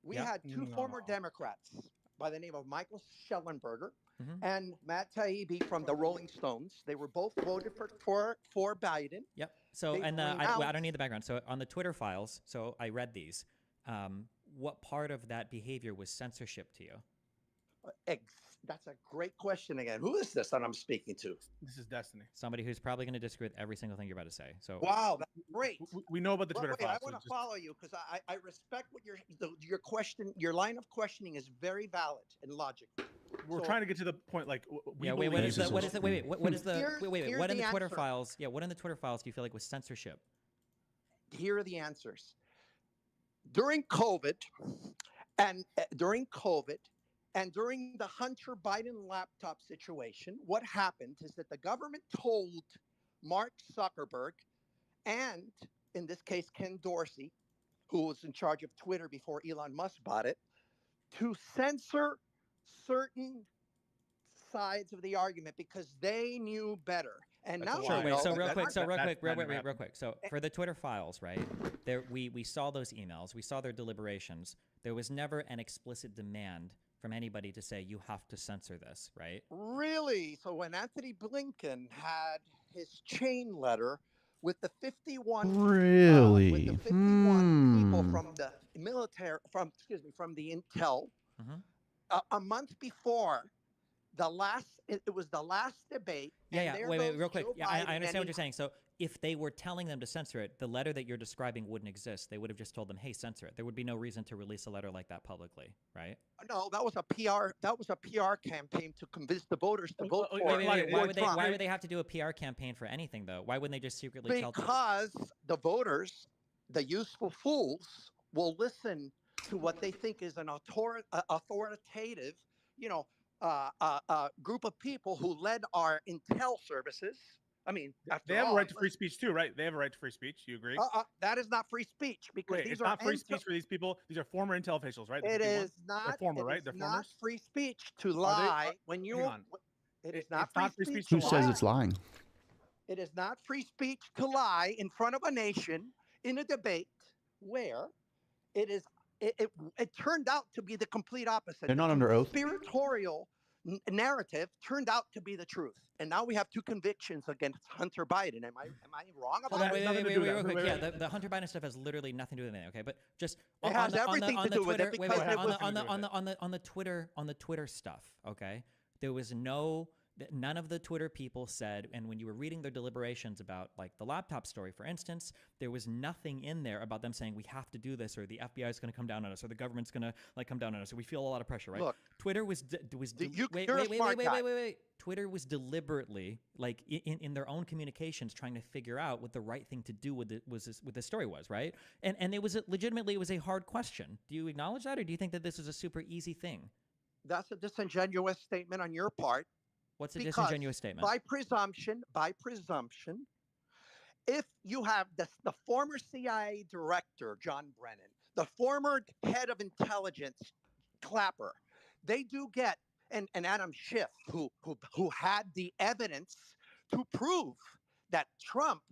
We had two former Democrats by the name of Michael Schellenberger and Matt Taibbi from the Rolling Stones. They were both voted for Biden. Yep. So I don't need the background. So on the Twitter files, so I read these. What part of that behavior was censorship to you? That's a great question again. Who is this that I'm speaking to? This is Destiny. Somebody who's probably going to disagree with every single thing you're about to say. So wow, that's great. We know about the Twitter files. I want to follow you because I respect what your question. Your line of questioning is very valid and logical. We're trying to get to the point. Like, what in the Twitter files? Yeah, what in the Twitter files do you feel like was censorship? Here are the answers. During COVID, and during the Hunter Biden laptop situation, what happened is that the government told Mark Zuckerberg, and in this case, Ken Dorsey, who was in charge of Twitter before Elon Musk bought it, to censor certain sides of the argument because they knew better. And now sure, wait, so real quick. So for the Twitter files, right? There, we saw those emails, we saw their deliberations. There was never an explicit demand from anybody to say you have to censor this, right? Really? So when Anthony Blinken had his chain letter with the 51 people from the military, from the intel, a month before it was the last debate. Wait, real quick. Yeah, I understand what you're saying. So if they were telling them to censor it, the letter that you're describing wouldn't exist. They would have just told them, hey, censor it. There would be no reason to release a letter like that publicly, right? No, that was a PR campaign to convince the voters to vote for why would they have to do a PR campaign for anything, though? Why wouldn't they just secretly tell them? Because the voters, the useful fools, will listen to what they think is an authoritative, group of people who led our intel services. I mean, they have a right to free speech too, right? They have a right to free speech. You agree? That is not free speech because it's not free speech for these people. These are former intel officials, right? It is not. They're former, right? They're not free speech to lie when you. It is not free speech. Who says it's lying? It is not free speech to lie in front of a nation in a debate where it is. It turned out to be the complete opposite. They're not under oath. Conspiratorial narrative turned out to be the truth, and now we have 2 convictions against Hunter Biden. Am I wrong about that? Wait, real quick. Yeah, the Hunter Biden stuff has literally nothing to do with anything. Okay, but just it has everything to do with it because on the Twitter stuff. Okay, there was none of the Twitter people said, and when you were reading their deliberations about like the laptop story, for instance, there was nothing in there about them saying we have to do this, or the FBI is going to come down on us, or the government's going to come down on us, or we feel a lot of pressure, right? Look, Twitter was wait. Twitter was deliberately like in their own communications trying to figure out what the right thing to do with the story was, right? And it was legitimately a hard question. Do you acknowledge that, or do you think that this is a super easy thing? That's a disingenuous statement on your part. What's a disingenuous statement? By presumption, if you have the former CIA director, John Brennan, the former head of intelligence, Clapper, they do get, and Adam Schiff, who had the evidence to prove that Trump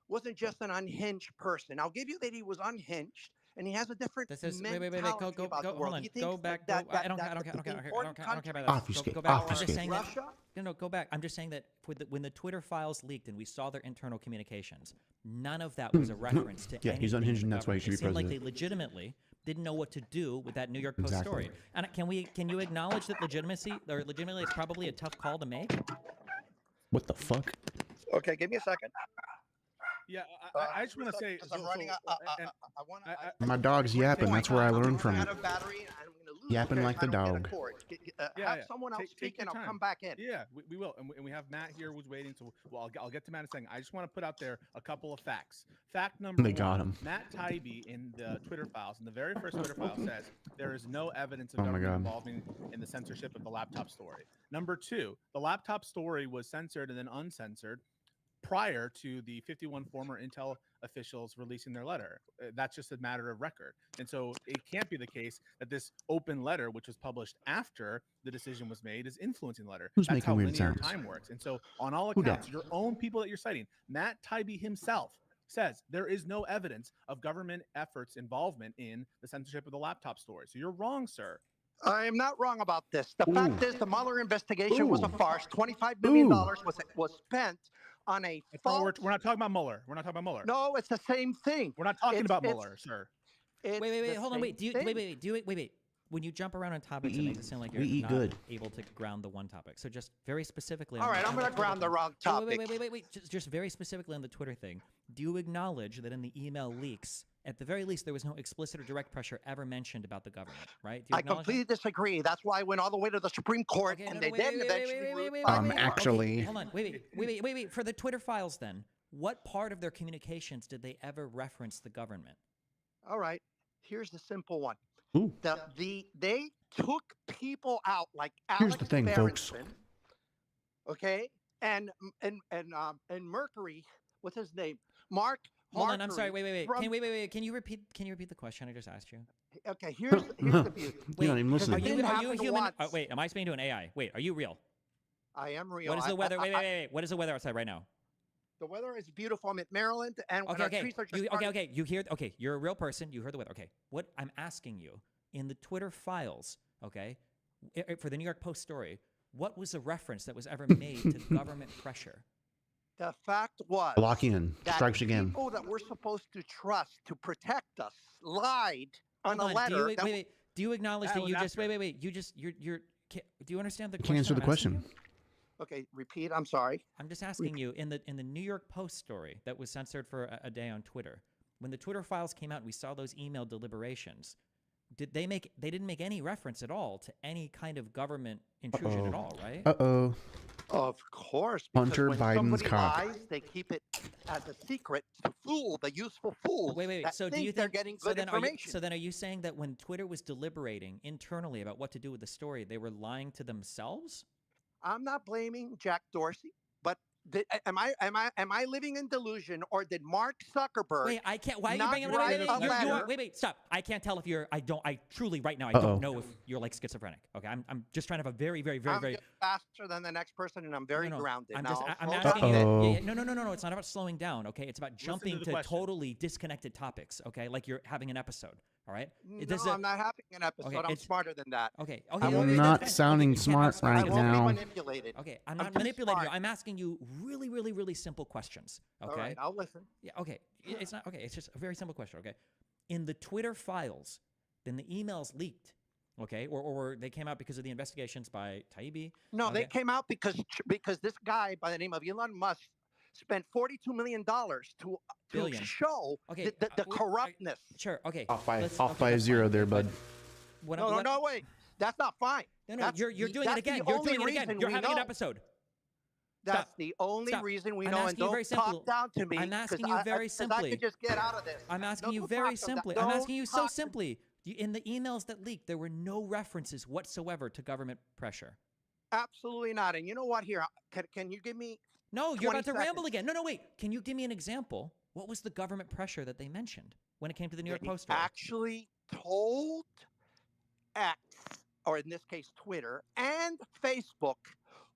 wasn't just an unhinged person. I'll give you that he was unhinged. And he has a different mentality about the world. Go back. I don't care about that. Obfuscate. Go back. I'm just saying that. No, go back. I'm just saying that when the Twitter files leaked and we saw their internal communications, none of that was a reference to. Yeah, he's unhinged, and that's why he should be president. It seemed like they legitimately didn't know what to do with that New York Post story. And can you acknowledge that legitimately it's probably a tough call to make? What the fuck? Okay, give me a second. Yeah, I just want to say. My dog's yapping. That's where I learned from it. Yapping like the dog. Have someone else speak and I'll come back in. Yeah, we will. And we have Matt here who's waiting. So I'll get to Matt in a second. I just want to put out there a couple of facts. Fact number 1. They got him. Matt Taibbi in the Twitter files, in the very first Twitter file, says there is no evidence of government involvement in the censorship of the laptop story. Number 2, the laptop story was censored and then uncensored prior to the 51 former intel officials releasing their letter. That's just a matter of record. And so it can't be the case that this open letter, which was published after the decision was made, is influencing the letter. That's how linear time works. And so on all accounts, your own people that you're citing, Matt Taibbi himself says there is no evidence of government efforts involvement in the censorship of the laptop story. So you're wrong, sir. I am not wrong about this. The fact is the Mueller investigation was a farce. $25 million was spent on a false... We're not talking about Mueller. We're not talking about Mueller. No, it's the same thing. We're not talking about Mueller, sir. Wait, hold on. Wait. When you jump around on topics, it makes it sound like you're not able to ground the one topic. So just very specifically... All right, I'm going to ground the wrong topic. Wait. Just very specifically on the Twitter thing. Do you acknowledge that in the email leaks, at the very least, there was no explicit or direct pressure ever mentioned about the government, right? I completely disagree. That's why I went all the way to the Supreme Court, and they didn't eventually... Actually... Hold on. Wait. For the Twitter files, then, what part of their communications did they ever reference the government? All right. Here's the simple one. Ooh. They took people out like Here's Alex the thing, Berenson, folks. okay? and Mercury. What's his name? Mark. Hold on, I'm sorry. Wait. Wait. Can you repeat the question I just asked you? Okay, here's the beauty. You're not even listening. Are you a human? Oh, wait, am I speaking to an AI? Wait, are you real? I am real. What is the weather? Wait. What is the weather outside right now? The weather is beautiful. I'm in Maryland, and okay. trees are just You hear? Okay, you're a real person. You heard the weather. Okay, what I'm asking you in the Twitter files, okay, for the New York Post story, what was the reference that was ever made to government pressure? The fact was lock in. Strikes again. People that we're supposed to trust to protect us lied on a letter. Do you acknowledge that you just wait? You're. Do you understand the question? Can answer the question. Okay, repeat. I'm sorry. I'm just asking you in the New York Post story that was censored for a day on Twitter. When the Twitter files came out, and we saw those email deliberations. They didn't make any reference at all to any kind of government intrusion at all, right? Of course. Hunter when Biden's cock. Lies, they keep it as a secret to fool the useful fools. Wait. So do you think they're getting good information? So then, are you saying that when Twitter was deliberating internally about what to do with the story, they were lying to themselves? I'm not blaming Jack Dorsey, but am I living in delusion, or did Mark Zuckerberg? Wait, I can't. Why are you bringing up? Wait, stop! I can't tell if you're. I truly right now I don't know if you're like schizophrenic. Okay, I'm just trying to have a very faster than the next person, and I'm very grounded. I'm asking you. No. It's not about slowing down. Okay, it's about jumping to totally disconnected topics. Okay, like you're having an episode. All right. No, I'm not having an episode. Okay, I'm smarter than that. Okay. I'm not sounding smart right now. Manipulated. Okay, I'm not manipulating you. I'm asking you really simple questions. Okay. All right, I'll listen. Yeah. Okay. It's not okay. It's just a very simple question. Okay. In the Twitter files, then the emails leaked. Okay, or they came out because of the investigations by Taibbi. No, they came out because this guy by the name of Elon Musk spent $42 million to show the corruptness. Sure. Okay. Off by a zero there, bud. No, wait. That's not fine. No, you're doing it again. You're doing it again. You're having an episode. That's the only reason we know. And don't talk down to me. I'm asking you very simply. I could just get out of this. I'm asking you very simply. I'm asking you so simply. In the emails that leaked, there were no references whatsoever to government pressure. Absolutely not. And you know what? Here, can you give me? No, you're about to ramble again. No, wait. Can you give me an example? What was the government pressure that they mentioned when it came to the New York Post story? Actually told X, or in this case Twitter, and Facebook,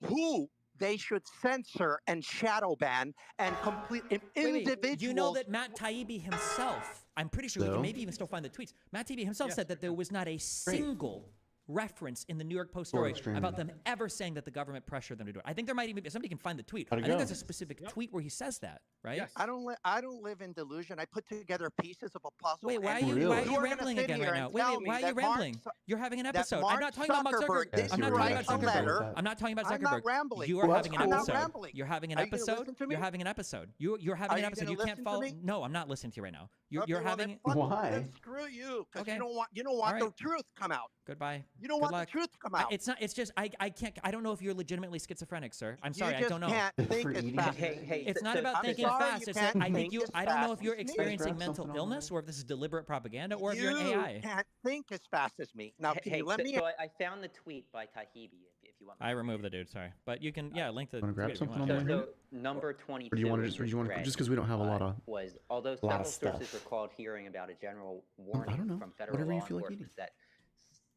who they should censor and shadow ban and complete individuals. You know that Matt Taibbi himself, I'm pretty sure we can maybe even still find the tweets. Matt Taibbi himself said that there was not a single reference in the New York Post story about them ever saying that the government pressured them to do it. I think there might even be, somebody can find the tweet. I think there's a specific tweet where he says that, right? Yes. I don't live in delusion. I put together pieces of a puzzle. Wait, why are you rambling again right now? Wait, why are you rambling? You're having an episode. I'm not talking about Mark Zuckerberg. I'm not talking about Zuckerberg. I'm not talking about Zuckerberg. I'm not rambling. You are having an episode. You're having an episode. You're having an episode. You're having an episode. You can't follow. No, I'm not listening to you right now. You're having. Why? Screw you, because you don't want the truth come out. Goodbye. You don't want the truth to come out. It's not. It's just I can't. I don't know if you're legitimately schizophrenic, sir. I'm sorry. I don't know. Can't think as fast. It's not about thinking fast. It's that I think you. I don't know if you're experiencing mental illness or if this is deliberate propaganda or if you're an AI. You can't think as fast as me. Now, can you let me? So I found the tweet by Taibbi. If you want. I removed the dude. Sorry, but you can. Link the. Want to grab something on the way here? Number 22. Or do you want to just because we don't have a lot of. Was although several sources recalled hearing about a general warning from federal law enforcement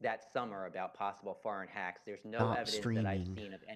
that summer about possible foreign hacks, there's no evidence that I've seen of any